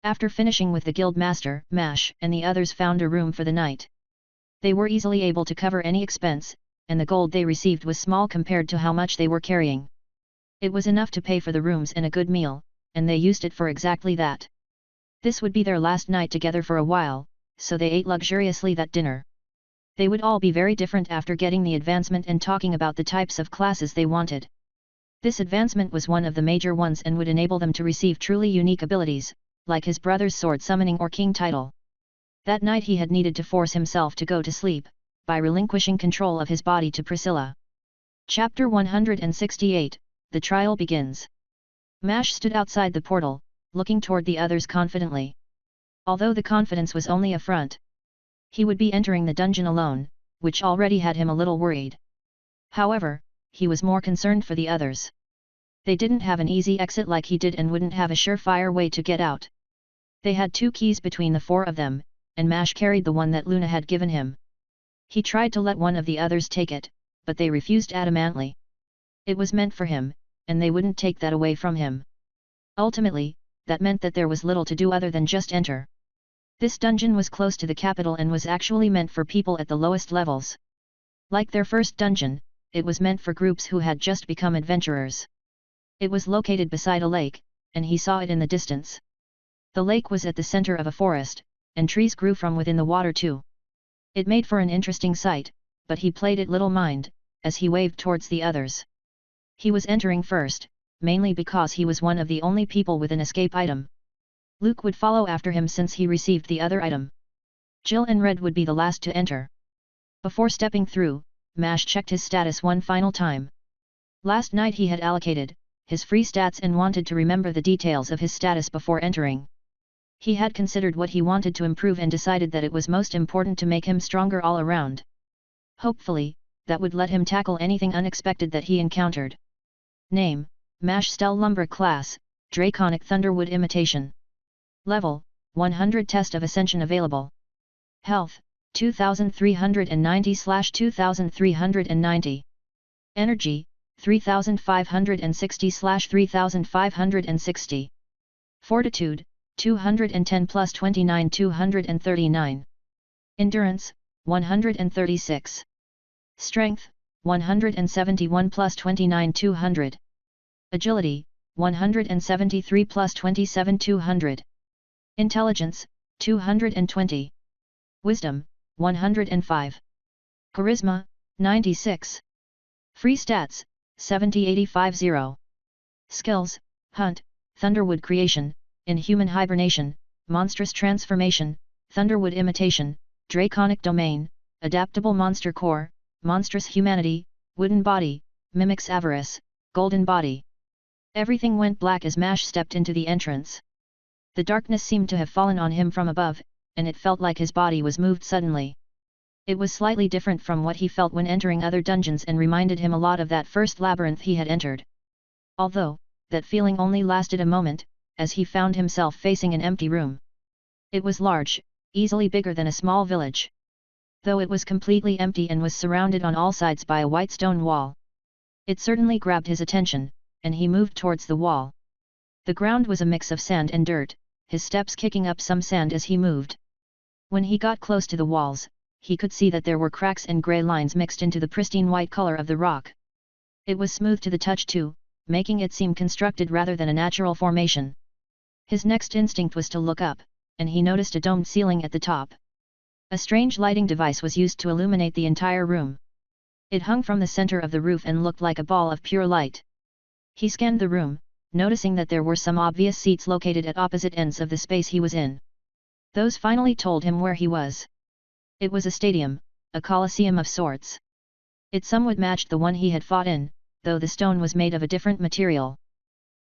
After finishing with the guildmaster, Mash and the others found a room for the night. They were easily able to cover any expense, and the gold they received was small compared to how much they were carrying. It was enough to pay for the rooms and a good meal, and they used it for exactly that. This would be their last night together for a while, so they ate luxuriously that dinner. They would all be very different after getting the advancement and talking about the types of classes they wanted. This advancement was one of the major ones and would enable them to receive truly unique abilities, like his brother's sword summoning or king title. That night he had needed to force himself to go to sleep, by relinquishing control of his body to Priscilla. Chapter 168, The Trial Begins. Mash stood outside the portal, looking toward the others confidently. Although the confidence was only a front. He would be entering the dungeon alone, which already had him a little worried. However, he was more concerned for the others. They didn't have an easy exit like he did and wouldn't have a surefire way to get out. They had 2 keys between the 4 of them, and Mash carried the one that Luna had given him. He tried to let one of the others take it, but they refused adamantly. It was meant for him, and they wouldn't take that away from him. Ultimately, that meant that there was little to do other than just enter. This dungeon was close to the capital and was actually meant for people at the lowest levels. Like their first dungeon, it was meant for groups who had just become adventurers. It was located beside a lake, and he saw it in the distance. The lake was at the center of a forest, and trees grew from within the water too. It made for an interesting sight, but he paid it little mind, as he waved towards the others. He was entering first, mainly because he was one of the only people with an escape item. Luke would follow after him since he received the other item. Jill and Red would be the last to enter. Before stepping through, Mash checked his status one final time. Last night he had allocated his free stats and wanted to remember the details of his status before entering. He had considered what he wanted to improve and decided that it was most important to make him stronger all around. Hopefully, that would let him tackle anything unexpected that he encountered. Name: Mash Stell Lumber Class, Draconic Thunderwood Imitation. Level: 100 Test of Ascension available. Health: 2390/2390. Energy: 3560/3560. Fortitude: 210 plus 29 239. Endurance: 136. Strength: 171 plus 29 200. Agility: 173 plus 27 200. Intelligence: 220. Wisdom: 105. Charisma: 96. Free stats: 70-85-0. Skills: Hunt, Thunderwood Creation, Inhuman Hibernation, Monstrous Transformation, Thunderwood Imitation, Draconic Domain, Adaptable Monster Core, Monstrous Humanity, Wooden Body, Mimics Avarice, Golden Body. Everything went black as Mash stepped into the entrance. The darkness seemed to have fallen on him from above, and it felt like his body was moved suddenly. It was slightly different from what he felt when entering other dungeons and reminded him a lot of that first labyrinth he had entered. Although, that feeling only lasted a moment, as he found himself facing an empty room. It was large, easily bigger than a small village. Though it was completely empty and was surrounded on all sides by a white stone wall. It certainly grabbed his attention, and he moved towards the wall. The ground was a mix of sand and dirt, his steps kicking up some sand as he moved. When he got close to the walls, he could see that there were cracks and grey lines mixed into the pristine white color of the rock. It was smooth to the touch too, making it seem constructed rather than a natural formation. His next instinct was to look up, and he noticed a domed ceiling at the top. A strange lighting device was used to illuminate the entire room. It hung from the center of the roof and looked like a ball of pure light. He scanned the room, noticing that there were some obvious seats located at opposite ends of the space he was in. Those finally told him where he was. It was a stadium, a coliseum of sorts. It somewhat matched the one he had fought in, though the stone was made of a different material.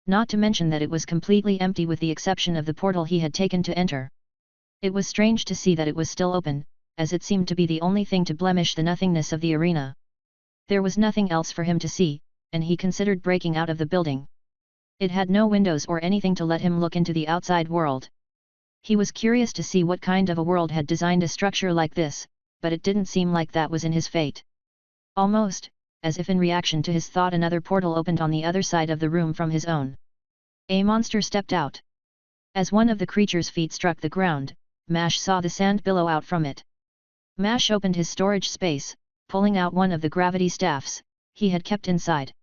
Not to mention that it was completely empty with the exception of the portal he had taken to enter. It was strange to see that it was still open, as it seemed to be the only thing to blemish the nothingness of the arena. There was nothing else for him to see, and he considered breaking out of the building. It had no windows or anything to let him look into the outside world. He was curious to see what kind of a world had designed a structure like this, but it didn't seem like that was in his fate. Almost, as if in reaction to his thought, another portal opened on the other side of the room from his own. A monster stepped out. As one of the creature's feet struck the ground, Mash saw the sand billow out from it. Mash opened his storage space, pulling out one of the gravity staffs he had kept inside.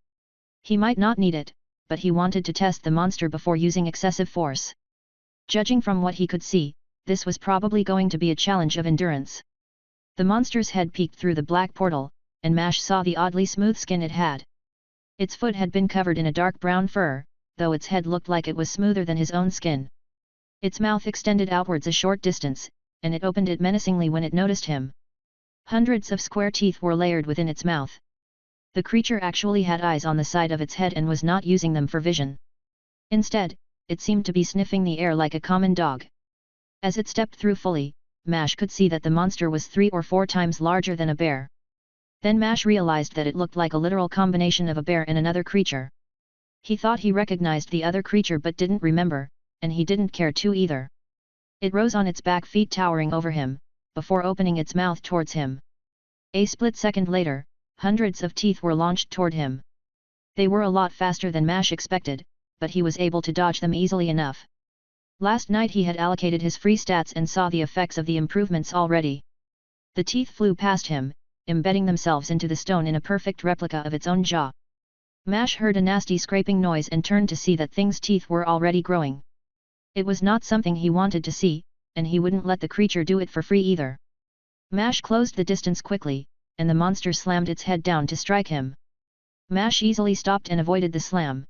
He might not need it, but he wanted to test the monster before using excessive force. Judging from what he could see, this was probably going to be a challenge of endurance. The monster's head peeked through the black portal, and Mash saw the oddly smooth skin it had. Its foot had been covered in a dark brown fur, though its head looked like it was smoother than his own skin. Its mouth extended outwards a short distance, and it opened it menacingly when it noticed him. Hundreds of square teeth were layered within its mouth. The creature actually had eyes on the side of its head and was not using them for vision. Instead, it seemed to be sniffing the air like a common dog. As it stepped through fully, Mash could see that the monster was 3 or 4 times larger than a bear. Then Mash realized that it looked like a literal combination of a bear and another creature. He thought he recognized the other creature but didn't remember, and he didn't care to either. It rose on its back feet towering over him, before opening its mouth towards him. A split second later, hundreds of teeth were launched toward him. They were a lot faster than Mash expected, but he was able to dodge them easily enough. Last night he had allocated his free stats and saw the effects of the improvements already. The teeth flew past him, embedding themselves into the stone in a perfect replica of its own jaw. Mash heard a nasty scraping noise and turned to see that thing's teeth were already growing. It was not something he wanted to see, and he wouldn't let the creature do it for free either. Mash closed the distance quickly, and the monster slammed its head down to strike him. Mash easily stopped and avoided the slam.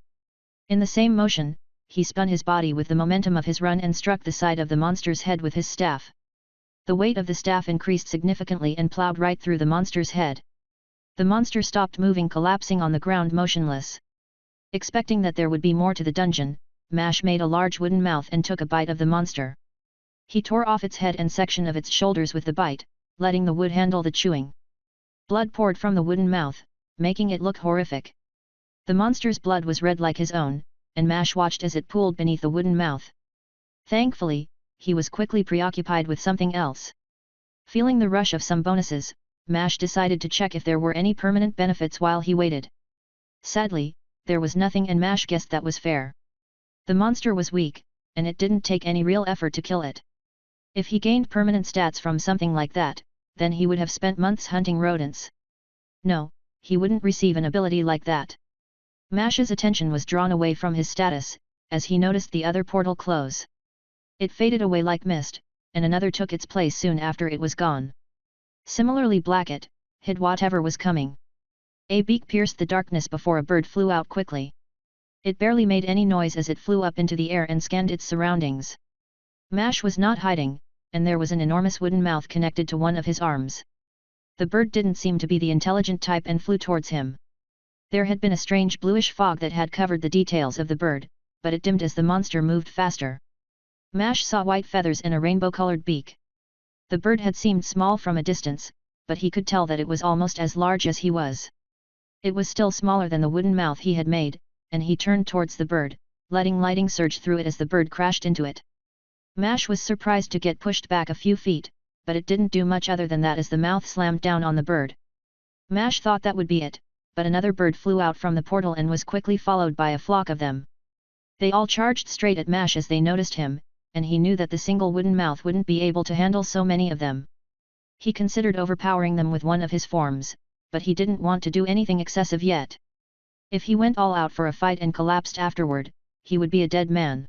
In the same motion, he spun his body with the momentum of his run and struck the side of the monster's head with his staff. The weight of the staff increased significantly and plowed right through the monster's head. The monster stopped moving, collapsing on the ground motionless. Expecting that there would be more to the dungeon, Mash made a large wooden mouth and took a bite of the monster. He tore off its head and section of its shoulders with the bite, letting the wood handle the chewing. Blood poured from the wooden mouth, making it look horrific. The monster's blood was red like his own, and Mash watched as it pooled beneath the wooden mouth. Thankfully, he was quickly preoccupied with something else. Feeling the rush of some bonuses, Mash decided to check if there were any permanent benefits while he waited. Sadly, there was nothing, and Mash guessed that was fair. The monster was weak, and it didn't take any real effort to kill it. If he gained permanent stats from something like that, then he would have spent months hunting rodents. No, he wouldn't receive an ability like that. Mash's attention was drawn away from his status, as he noticed the other portal close. It faded away like mist, and another took its place soon after it was gone. Similarly black it hid whatever was coming. A beak pierced the darkness before a bird flew out quickly. It barely made any noise as it flew up into the air and scanned its surroundings. Mash was not hiding, and there was an enormous wooden mouth connected to one of his arms. The bird didn't seem to be the intelligent type and flew towards him. There had been a strange bluish fog that had covered the details of the bird, but it dimmed as the monster moved faster. Mash saw white feathers and a rainbow-colored beak. The bird had seemed small from a distance, but he could tell that it was almost as large as he was. It was still smaller than the wooden mouth he had made, and he turned towards the bird, letting lighting surge through it as the bird crashed into it. Mash was surprised to get pushed back a few feet, but it didn't do much other than that as the mouth slammed down on the bird. Mash thought that would be it, but another bird flew out from the portal and was quickly followed by a flock of them. They all charged straight at Mash as they noticed him, and he knew that the single wooden mouth wouldn't be able to handle so many of them. He considered overpowering them with one of his forms, but he didn't want to do anything excessive yet. If he went all out for a fight and collapsed afterward, he would be a dead man.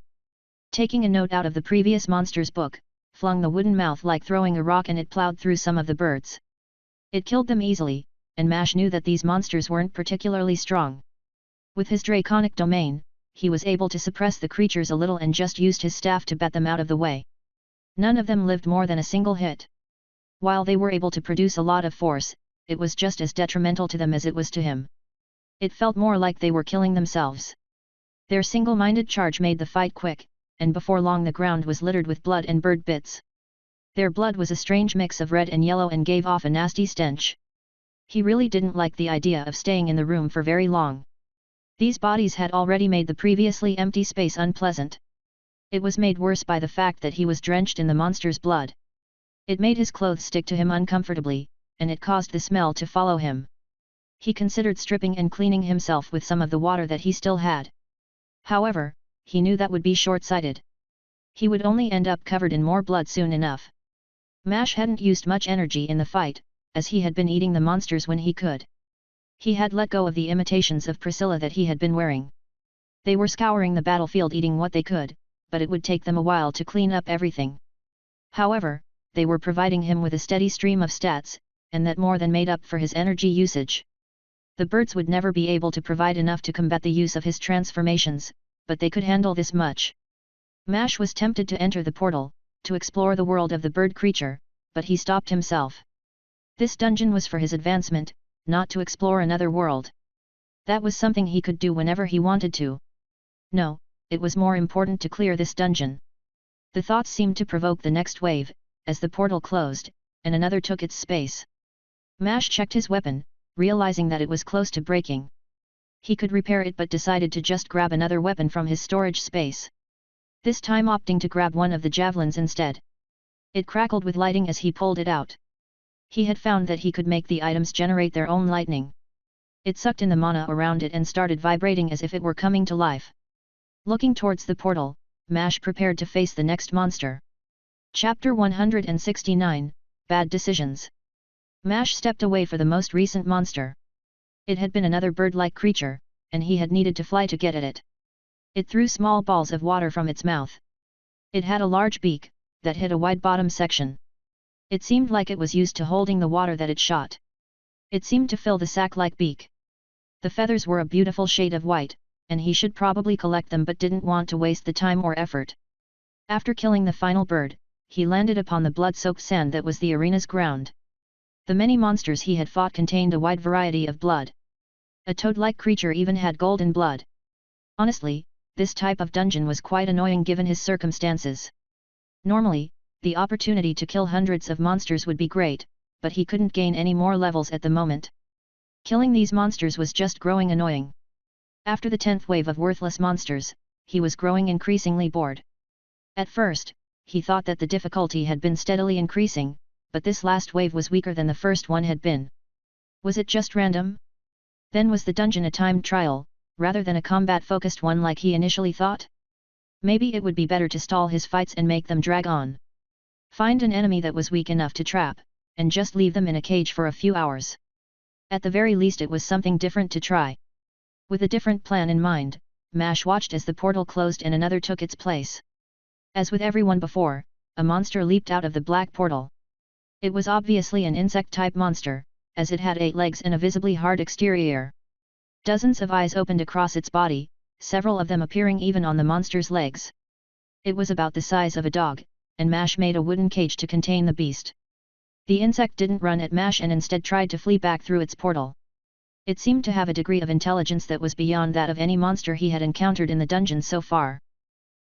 Taking a note out of the previous monster's book, flung the wooden mouth like throwing a rock, and it plowed through some of the birds. It killed them easily, and Mash knew that these monsters weren't particularly strong. With his draconic domain, he was able to suppress the creatures a little and just used his staff to bat them out of the way. None of them lived more than a single hit. While they were able to produce a lot of force, it was just as detrimental to them as it was to him. It felt more like they were killing themselves. Their single-minded charge made the fight quick, and before long the ground was littered with blood and bird bits. Their blood was a strange mix of red and yellow and gave off a nasty stench. He really didn't like the idea of staying in the room for very long. These bodies had already made the previously empty space unpleasant. It was made worse by the fact that he was drenched in the monster's blood. It made his clothes stick to him uncomfortably, and it caused the smell to follow him. He considered stripping and cleaning himself with some of the water that he still had. However, he knew that would be short-sighted. He would only end up covered in more blood soon enough. Mash hadn't used much energy in the fight, as he had been eating the monsters when he could. He had let go of the imitations of Priscilla that he had been wearing. They were scouring the battlefield eating what they could, but it would take them a while to clean up everything. However, they were providing him with a steady stream of stats, and that more than made up for his energy usage. The birds would never be able to provide enough to combat the use of his transformations, but they could handle this much. Mash was tempted to enter the portal, to explore the world of the bird creature, but he stopped himself. This dungeon was for his advancement, not to explore another world. That was something he could do whenever he wanted to. No, it was more important to clear this dungeon. The thoughts seemed to provoke the next wave, as the portal closed, and another took its space. Mash checked his weapon, realizing that it was close to breaking. He could repair it but decided to just grab another weapon from his storage space. This time opting to grab one of the javelins instead. It crackled with lighting as he pulled it out. He had found that he could make the items generate their own lightning. It sucked in the mana around it and started vibrating as if it were coming to life. Looking towards the portal, Mash prepared to face the next monster. Chapter 169, Bad Decisions. Mash stepped away for the most recent monster. It had been another bird-like creature, and he had needed to fly to get at it. It threw small balls of water from its mouth. It had a large beak, that hid a wide bottom section. It seemed like it was used to holding the water that it shot. It seemed to fill the sack-like beak. The feathers were a beautiful shade of white, and he should probably collect them but didn't want to waste the time or effort. After killing the final bird, he landed upon the blood-soaked sand that was the arena's ground. The many monsters he had fought contained a wide variety of blood. A toad-like creature even had golden blood. Honestly, this type of dungeon was quite annoying given his circumstances. Normally, the opportunity to kill hundreds of monsters would be great, but he couldn't gain any more levels at the moment. Killing these monsters was just growing annoying. After the 10th wave of worthless monsters, he was growing increasingly bored. At first, he thought that the difficulty had been steadily increasing, but this last wave was weaker than the first one had been. Was it just random? Then was the dungeon a timed trial, rather than a combat-focused one like he initially thought? Maybe it would be better to stall his fights and make them drag on. Find an enemy that was weak enough to trap, and just leave them in a cage for a few hours. At the very least it was something different to try. With a different plan in mind, Mash watched as the portal closed and another took its place. As with everyone before, a monster leaped out of the black portal. It was obviously an insect-type monster, as it had 8 legs and a visibly hard exterior. Dozens of eyes opened across its body, several of them appearing even on the monster's legs. It was about the size of a dog, and Mash made a wooden cage to contain the beast. The insect didn't run at Mash and instead tried to flee back through its portal. It seemed to have a degree of intelligence that was beyond that of any monster he had encountered in the dungeon so far.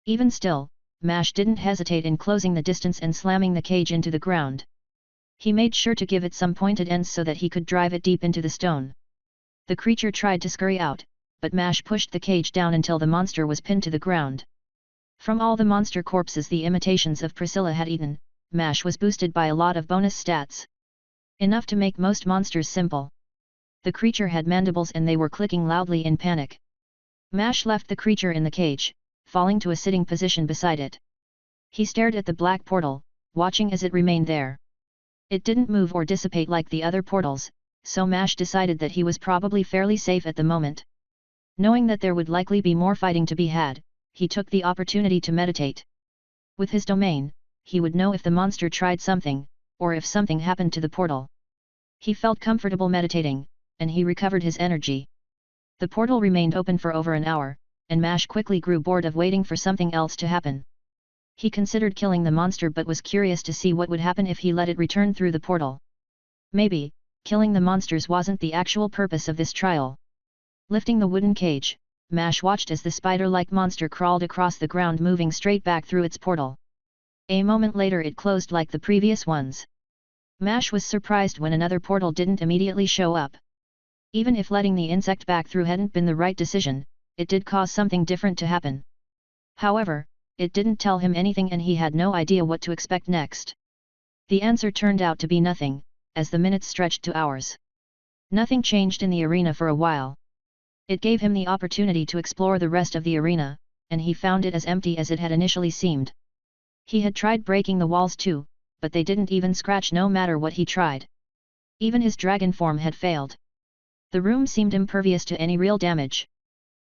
Even still, Mash didn't hesitate in closing the distance and slamming the cage into the ground. He made sure to give it some pointed ends so that he could drive it deep into the stone. The creature tried to scurry out, but Mash pushed the cage down until the monster was pinned to the ground. From all the monster corpses the imitations of Priscilla had eaten, Mash was boosted by a lot of bonus stats. Enough to make most monsters simple. The creature had mandibles and they were clicking loudly in panic. Mash left the creature in the cage, falling to a sitting position beside it. He stared at the black portal, watching as it remained there. It didn't move or dissipate like the other portals, so Mash decided that he was probably fairly safe at the moment. Knowing that there would likely be more fighting to be had, he took the opportunity to meditate. With his domain, he would know if the monster tried something, or if something happened to the portal. He felt comfortable meditating, and he recovered his energy. The portal remained open for over an hour, and Mash quickly grew bored of waiting for something else to happen. He considered killing the monster but was curious to see what would happen if he let it return through the portal. Maybe, killing the monsters wasn't the actual purpose of this trial. Lifting the wooden cage, Mash watched as the spider-like monster crawled across the ground moving straight back through its portal. A moment later it closed like the previous ones. Mash was surprised when another portal didn't immediately show up. Even if letting the insect back through hadn't been the right decision, it did cause something different to happen. However, it didn't tell him anything and he had no idea what to expect next. The answer turned out to be nothing, as the minutes stretched to hours. Nothing changed in the arena for a while. It gave him the opportunity to explore the rest of the arena, and he found it as empty as it had initially seemed. He had tried breaking the walls too, but they didn't even scratch no matter what he tried. Even his dragon form had failed. The room seemed impervious to any real damage.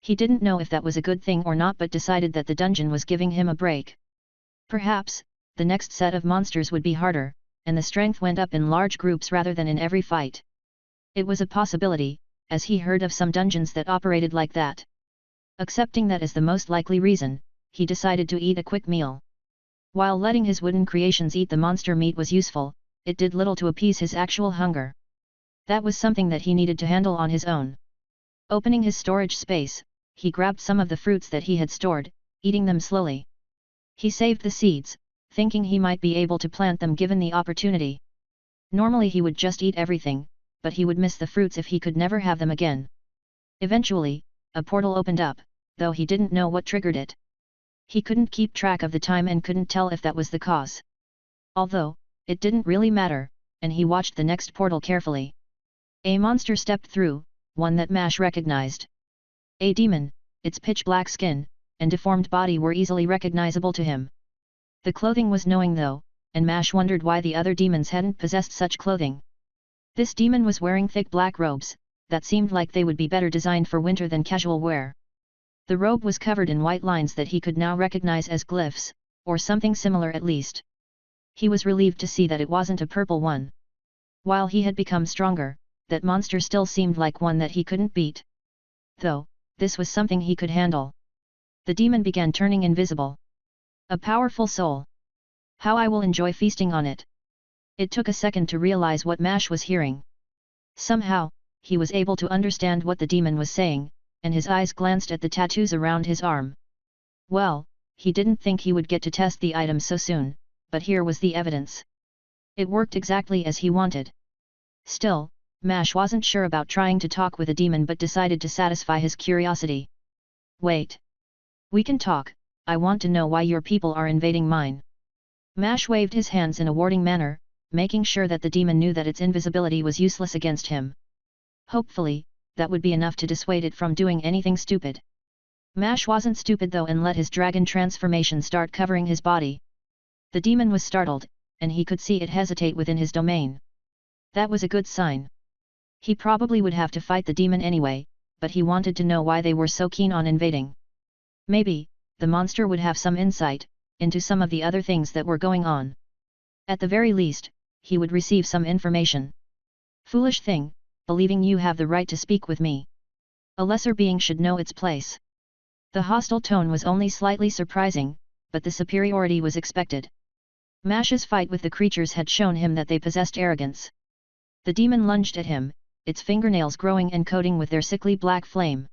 He didn't know if that was a good thing or not but decided that the dungeon was giving him a break. Perhaps, the next set of monsters would be harder, and the strength went up in large groups rather than in every fight. It was a possibility, as he heard of some dungeons that operated like that. Accepting that as the most likely reason, he decided to eat a quick meal. While letting his wooden creations eat the monster meat was useful, it did little to appease his actual hunger. That was something that he needed to handle on his own. Opening his storage space, he grabbed some of the fruits that he had stored, eating them slowly. He saved the seeds, thinking he might be able to plant them given the opportunity. Normally he would just eat everything, but he would miss the fruits if he could never have them again. Eventually, a portal opened up, though he didn't know what triggered it. He couldn't keep track of the time and couldn't tell if that was the cause. Although, it didn't really matter, and he watched the next portal carefully. A monster stepped through, one that Mash recognized. A demon, its pitch-black skin, and deformed body were easily recognizable to him. The clothing was knowing though, and Mash wondered why the other demons hadn't possessed such clothing. This demon was wearing thick black robes, that seemed like they would be better designed for winter than casual wear. The robe was covered in white lines that he could now recognize as glyphs, or something similar at least. He was relieved to see that it wasn't a purple one. While he had become stronger, that monster still seemed like one that he couldn't beat. Though, This was something he could handle. The demon began turning invisible. A powerful soul. How I will enjoy feasting on it. It took a second to realize what Mash was hearing. Somehow, he was able to understand what the demon was saying, and his eyes glanced at the tattoos around his arm. Well, he didn't think he would get to test the item so soon, but here was the evidence. It worked exactly as he wanted. Still, Mash wasn't sure about trying to talk with a demon but decided to satisfy his curiosity. Wait. We can talk, I want to know why your people are invading mine. Mash waved his hands in a warning manner, making sure that the demon knew that its invisibility was useless against him. Hopefully, that would be enough to dissuade it from doing anything stupid. Mash wasn't stupid though and let his dragon transformation start covering his body. The demon was startled, and he could see it hesitate within his domain. That was a good sign. He probably would have to fight the demon anyway, but he wanted to know why they were so keen on invading. Maybe, the monster would have some insight into some of the other things that were going on. At the very least, he would receive some information. Foolish thing, believing you have the right to speak with me. A lesser being should know its place. The hostile tone was only slightly surprising, but the superiority was expected. Mash's fight with the creatures had shown him that they possessed arrogance. The demon lunged at him, its fingernails growing and coating with their sickly black flame.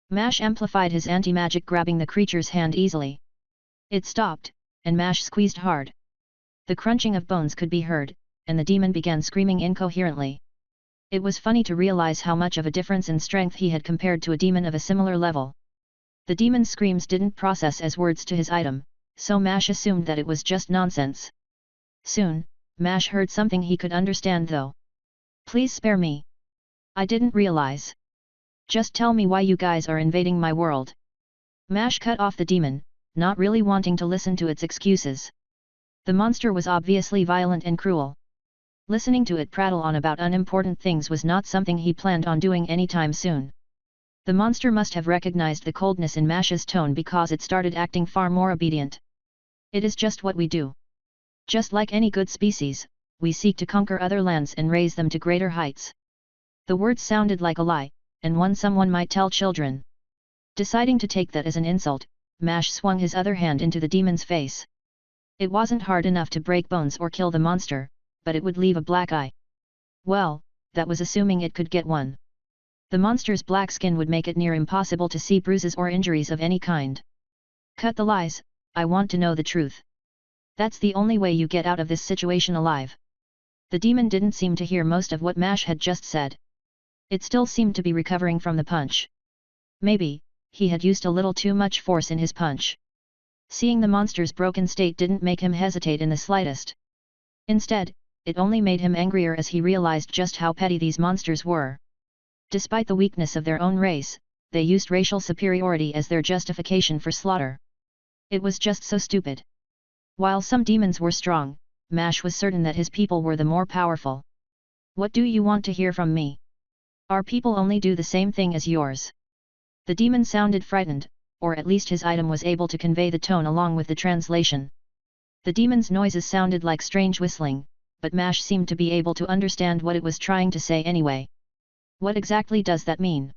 Mash amplified his anti-magic, grabbing the creature's hand easily. It stopped, and Mash squeezed hard. The crunching of bones could be heard, and the demon began screaming incoherently. It was funny to realize how much of a difference in strength he had compared to a demon of a similar level. The demon's screams didn't process as words to his item, so Mash assumed that it was just nonsense. Soon, Mash heard something he could understand though. Please spare me. I didn't realize. Just tell me why you guys are invading my world. Mash cut off the demon, not really wanting to listen to its excuses. The monster was obviously violent and cruel. Listening to it prattle on about unimportant things was not something he planned on doing anytime soon. The monster must have recognized the coldness in Mash's tone because it started acting far more obedient. It is just what we do. Just like any good species, we seek to conquer other lands and raise them to greater heights. The words sounded like a lie, and one someone might tell children. Deciding to take that as an insult, Mash swung his other hand into the demon's face. It wasn't hard enough to break bones or kill the monster, but it would leave a black eye. Well, that was assuming it could get one. The monster's black skin would make it near impossible to see bruises or injuries of any kind. Cut the lies, I want to know the truth. That's the only way you get out of this situation alive. The demon didn't seem to hear most of what Mash had just said. It still seemed to be recovering from the punch. Maybe, he had used a little too much force in his punch. Seeing the monster's broken state didn't make him hesitate in the slightest. Instead, it only made him angrier as he realized just how petty these monsters were. Despite the weakness of their own race, they used racial superiority as their justification for slaughter. It was just so stupid. While some demons were strong, Mash was certain that his people were the more powerful. What do you want to hear from me? Our people only do the same thing as yours. The demon sounded frightened, or at least his item was able to convey the tone along with the translation. The demon's noises sounded like strange whistling, but Mash seemed to be able to understand what it was trying to say anyway. What exactly does that mean?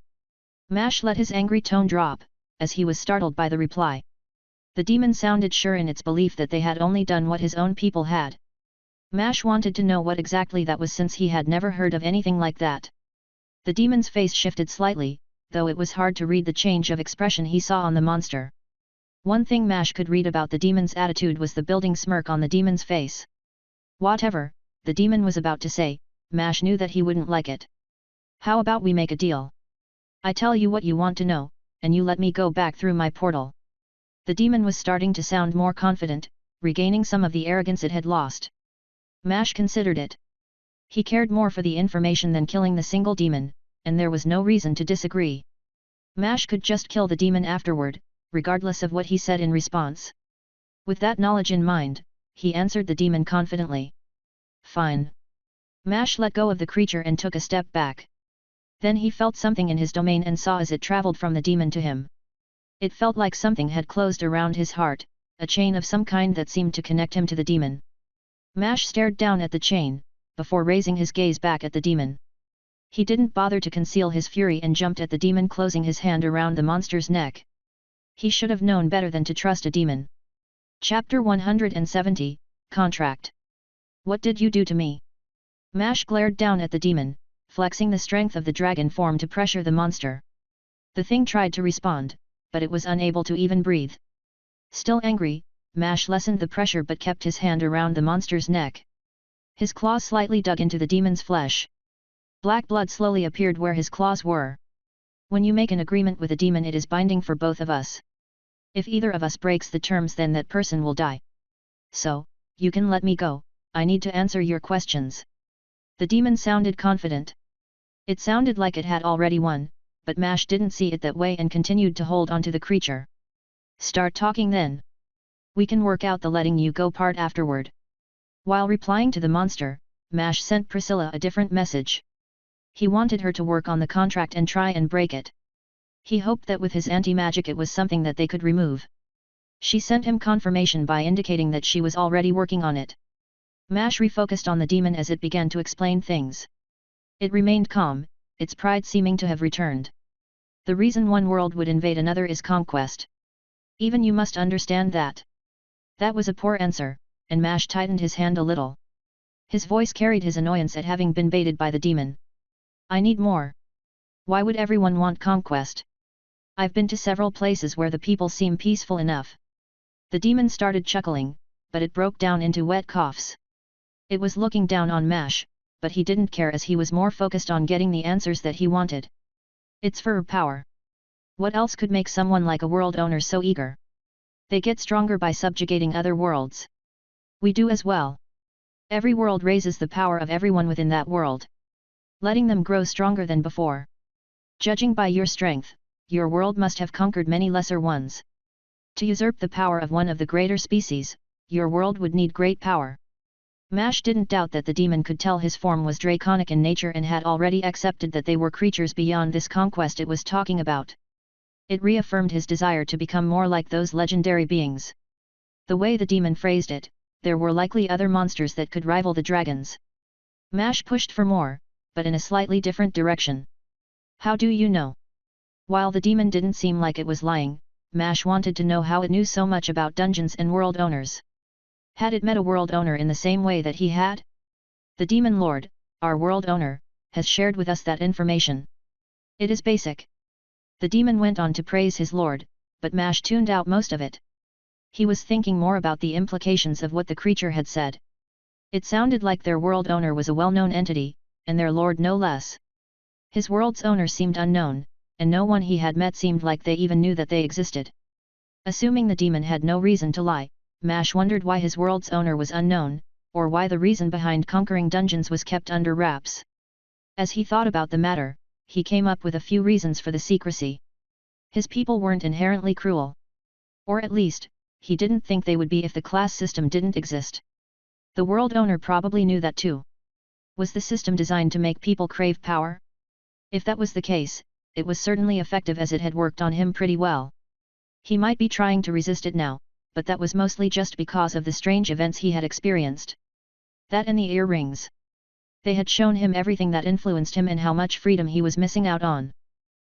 Mash let his angry tone drop, as he was startled by the reply. The demon sounded sure in its belief that they had only done what his own people had. Mash wanted to know what exactly that was since he had never heard of anything like that. The demon's face shifted slightly, though it was hard to read the change of expression he saw on the monster. One thing Mash could read about the demon's attitude was the building smirk on the demon's face. Whatever the demon was about to say, Mash knew that he wouldn't like it. How about we make a deal? I tell you what you want to know, and you let me go back through my portal. The demon was starting to sound more confident, regaining some of the arrogance it had lost. Mash considered it. He cared more for the information than killing the single demon, and there was no reason to disagree. Mash could just kill the demon afterward, regardless of what he said in response. With that knowledge in mind, he answered the demon confidently. Fine. Mash let go of the creature and took a step back. Then he felt something in his domain and saw as it traveled from the demon to him. It felt like something had closed around his heart, a chain of some kind that seemed to connect him to the demon. Mash stared down at the chain, before raising his gaze back at the demon. He didn't bother to conceal his fury and jumped at the demon, closing his hand around the monster's neck. He should have known better than to trust a demon. Chapter 170, Contract. What did you do to me? Mash glared down at the demon, flexing the strength of the dragon form to pressure the monster. The thing tried to respond, but it was unable to even breathe. Still angry, Mash lessened the pressure but kept his hand around the monster's neck. His claws slightly dug into the demon's flesh. Black blood slowly appeared where his claws were. When you make an agreement with a demon, it is binding for both of us. If either of us breaks the terms, then that person will die. So, you can let me go, I need to answer your questions. The demon sounded confident. It sounded like it had already won, but Mash didn't see it that way and continued to hold onto the creature. Start talking then. We can work out the letting you go part afterward. While replying to the monster, Mash sent Priscilla a different message. He wanted her to work on the contract and try and break it. He hoped that with his anti-magic it was something that they could remove. She sent him confirmation by indicating that she was already working on it. Mash refocused on the demon as it began to explain things. It remained calm, its pride seeming to have returned. The reason one world would invade another is conquest. Even you must understand that. That was a poor answer, and Mash tightened his hand a little. His voice carried his annoyance at having been baited by the demon. I need more. Why would everyone want conquest? I've been to several places where the people seem peaceful enough. The demon started chuckling, but it broke down into wet coughs. It was looking down on Mash, but he didn't care as he was more focused on getting the answers that he wanted. It's for power. What else could make someone like a world owner so eager? They get stronger by subjugating other worlds. We do as well. Every world raises the power of everyone within that world, letting them grow stronger than before. Judging by your strength, your world must have conquered many lesser ones. To usurp the power of one of the greater species, your world would need great power. Mash didn't doubt that the demon could tell his form was draconic in nature and had already accepted that they were creatures beyond this conquest it was talking about. It reaffirmed his desire to become more like those legendary beings. The way the demon phrased it, there were likely other monsters that could rival the dragons. Mash pushed for more, but in a slightly different direction. How do you know? While the demon didn't seem like it was lying, Mash wanted to know how it knew so much about dungeons and world owners. Had it met a world owner in the same way that he had? The demon lord, our world owner, has shared with us that information. It is basic. The demon went on to praise his lord, but Mash tuned out most of it. He was thinking more about the implications of what the creature had said. It sounded like their world owner was a well-known entity, and their lord no less. His world's owner seemed unknown, and no one he had met seemed like they even knew that they existed. Assuming the demon had no reason to lie, Mash wondered why his world's owner was unknown, or why the reason behind conquering dungeons was kept under wraps. As he thought about the matter, he came up with a few reasons for the secrecy. His people weren't inherently cruel. Or at least, he didn't think they would be if the class system didn't exist. The world owner probably knew that too. Was the system designed to make people crave power? If that was the case, it was certainly effective as it had worked on him pretty well. He might be trying to resist it now, but that was mostly just because of the strange events he had experienced. That and the earrings. They had shown him everything that influenced him and how much freedom he was missing out on.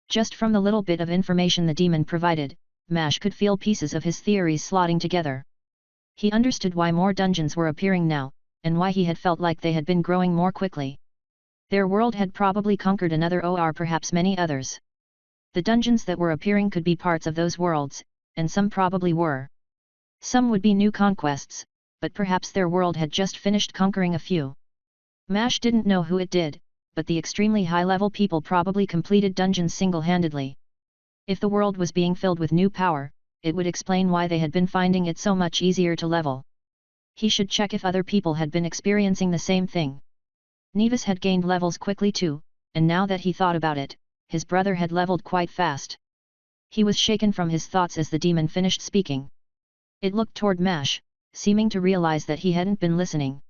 Just from the little bit of information the demon provided, Mash could feel pieces of his theories slotting together. He understood why more dungeons were appearing now, and why he had felt like they had been growing more quickly. Their world had probably conquered another or perhaps many others. The dungeons that were appearing could be parts of those worlds, and some probably were. Some would be new conquests, but perhaps their world had just finished conquering a few. Mash didn't know who it did, but the extremely high-level people probably completed dungeons single-handedly. If the world was being filled with new power, it would explain why they had been finding it so much easier to level. He should check if other people had been experiencing the same thing. Nevis had gained levels quickly too, and now that he thought about it, his brother had leveled quite fast. He was shaken from his thoughts as the demon finished speaking. It looked toward Mash, seeming to realize that he hadn't been listening.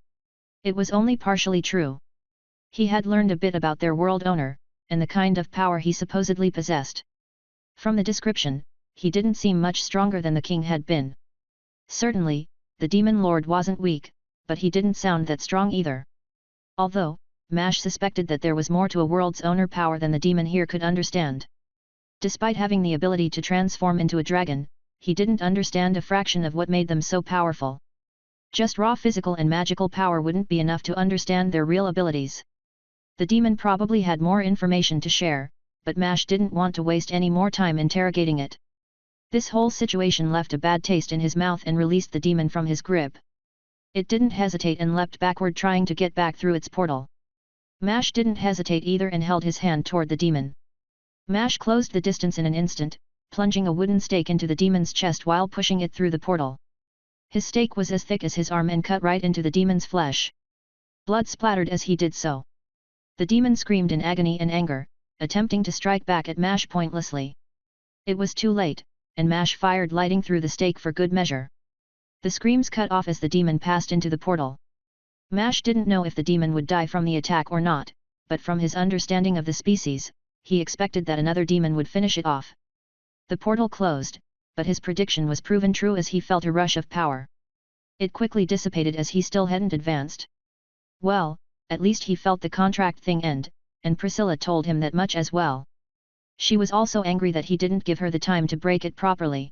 It was only partially true. He had learned a bit about their world owner, and the kind of power he supposedly possessed. From the description, he didn't seem much stronger than the king had been. Certainly, the demon lord wasn't weak, but he didn't sound that strong either. Although, Mash suspected that there was more to a world's owner power than the demon here could understand. Despite having the ability to transform into a dragon, he didn't understand a fraction of what made them so powerful. Just raw physical and magical power wouldn't be enough to understand their real abilities. The demon probably had more information to share, but Mash didn't want to waste any more time interrogating it. This whole situation left a bad taste in his mouth and released the demon from his grip. It didn't hesitate and leapt backward, trying to get back through its portal. Mash didn't hesitate either and held his hand toward the demon. Mash closed the distance in an instant, plunging a wooden stake into the demon's chest while pushing it through the portal. His stake was as thick as his arm and cut right into the demon's flesh. Blood splattered as he did so. The demon screamed in agony and anger, attempting to strike back at Mash pointlessly. It was too late, and Mash fired lightning through the stake for good measure. The screams cut off as the demon passed into the portal. Mash didn't know if the demon would die from the attack or not, but from his understanding of the species, he expected that another demon would finish it off. The portal closed, but his prediction was proven true as he felt a rush of power. It quickly dissipated as he still hadn't advanced. Well, at least he felt the contract thing end, and Priscilla told him that much as well. She was also angry that he didn't give her the time to break it properly.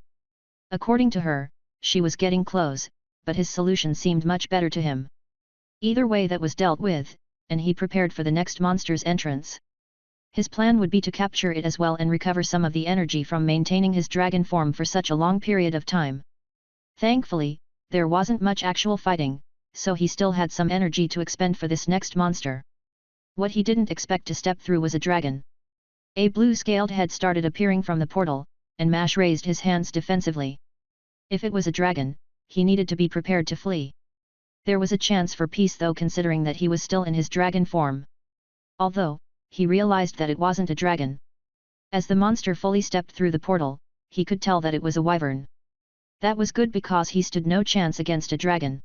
According to her, she was getting close, but his solution seemed much better to him. Either way, that was dealt with, and he prepared for the next monster's entrance. His plan would be to capture it as well and recover some of the energy from maintaining his dragon form for such a long period of time. Thankfully, there wasn't much actual fighting, so he still had some energy to expend for this next monster. What he didn't expect to step through was a dragon. A blue-scaled head started appearing from the portal, and Mash raised his hands defensively. If it was a dragon, he needed to be prepared to flee. There was a chance for peace though, considering that he was still in his dragon form. Although, he realized that it wasn't a dragon. As the monster fully stepped through the portal, he could tell that it was a wyvern. That was good because he stood no chance against a dragon.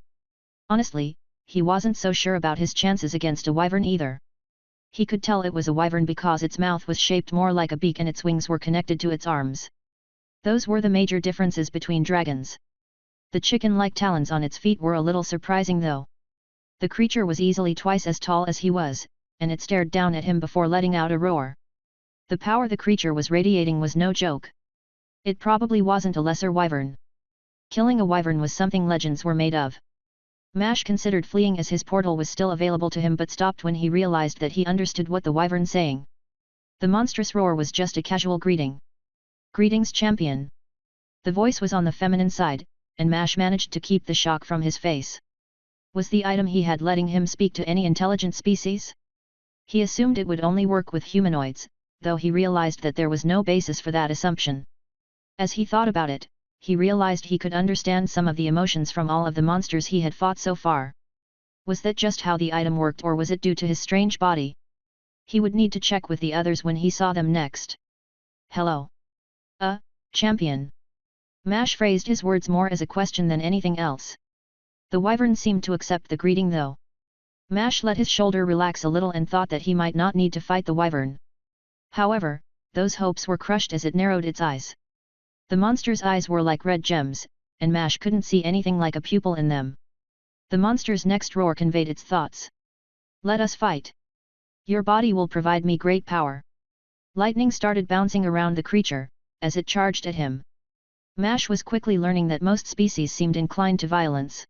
Honestly, he wasn't so sure about his chances against a wyvern either. He could tell it was a wyvern because its mouth was shaped more like a beak and its wings were connected to its arms. Those were the major differences between dragons. The chicken-like talons on its feet were a little surprising though. The creature was easily twice as tall as he was, and it stared down at him before letting out a roar. The power the creature was radiating was no joke. It probably wasn't a lesser wyvern. Killing a wyvern was something legends were made of. Mash considered fleeing as his portal was still available to him, but stopped when he realized that he understood what the wyvern saying. The monstrous roar was just a casual greeting. "Greetings, champion." The voice was on the feminine side, and Mash managed to keep the shock from his face. Was the item he had letting him speak to any intelligent species? He assumed it would only work with humanoids, though he realized that there was no basis for that assumption. As he thought about it, he realized he could understand some of the emotions from all of the monsters he had fought so far. Was that just how the item worked, or was it due to his strange body? He would need to check with the others when he saw them next. "Hello. Champion." Mash phrased his words more as a question than anything else. The wyvern seemed to accept the greeting though. Mash let his shoulder relax a little and thought that he might not need to fight the wyvern. However, those hopes were crushed as it narrowed its eyes. The monster's eyes were like red gems, and Mash couldn't see anything like a pupil in them. The monster's next roar conveyed its thoughts. "Let us fight. Your body will provide me great power." Lightning started bouncing around the creature, as it charged at him. Mash was quickly learning that most species seemed inclined to violence.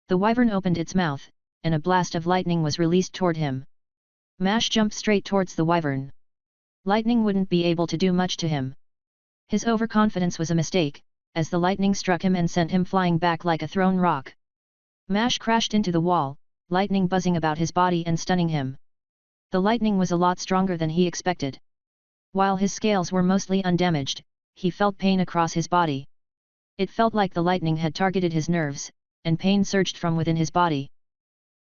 The wyvern opened its mouth, and a blast of lightning was released toward him. Mash jumped straight towards the wyvern. Lightning wouldn't be able to do much to him. His overconfidence was a mistake, as the lightning struck him and sent him flying back like a thrown rock. Mash crashed into the wall, lightning buzzing about his body and stunning him. The lightning was a lot stronger than he expected. While his scales were mostly undamaged, he felt pain across his body. It felt like the lightning had targeted his nerves, and pain surged from within his body.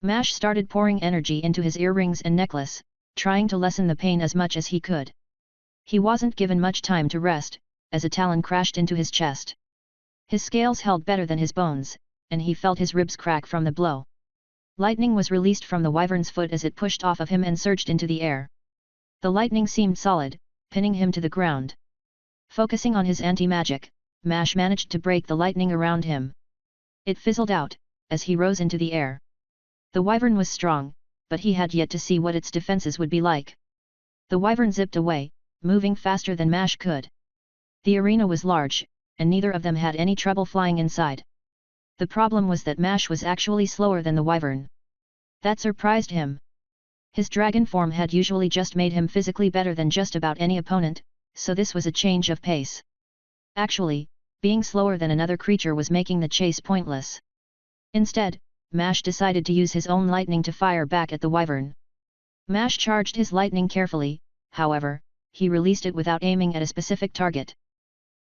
Mash started pouring energy into his earrings and necklace, trying to lessen the pain as much as he could. He wasn't given much time to rest, as a talon crashed into his chest. His scales held better than his bones, and he felt his ribs crack from the blow. Lightning was released from the wyvern's foot as it pushed off of him and surged into the air. The lightning seemed solid, pinning him to the ground. Focusing on his anti-magic, Mash managed to break the lightning around him. It fizzled out, as he rose into the air. The wyvern was strong, but he had yet to see what its defenses would be like. The wyvern zipped away, moving faster than Mash could. The arena was large, and neither of them had any trouble flying inside. The problem was that Mash was actually slower than the wyvern. That surprised him. His dragon form had usually just made him physically better than just about any opponent, so this was a change of pace. Actually, being slower than another creature was making the chase pointless. Instead, Mash decided to use his own lightning to fire back at the wyvern. Mash charged his lightning carefully, however, he released it without aiming at a specific target.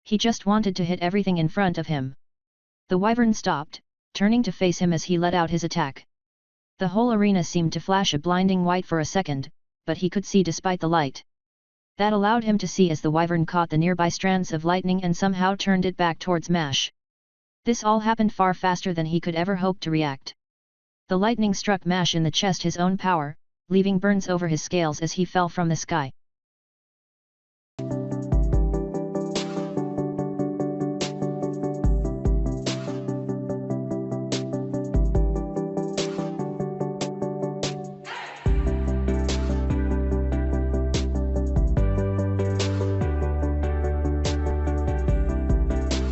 He just wanted to hit everything in front of him. The wyvern stopped, turning to face him as he let out his attack. The whole arena seemed to flash a blinding white for a second, but he could see despite the light. That allowed him to see as the wyvern caught the nearby strands of lightning and somehow turned it back towards Mash. This all happened far faster than he could ever hope to react. The lightning struck Mash in the chest, his own power, leaving burns over his scales as he fell from the sky.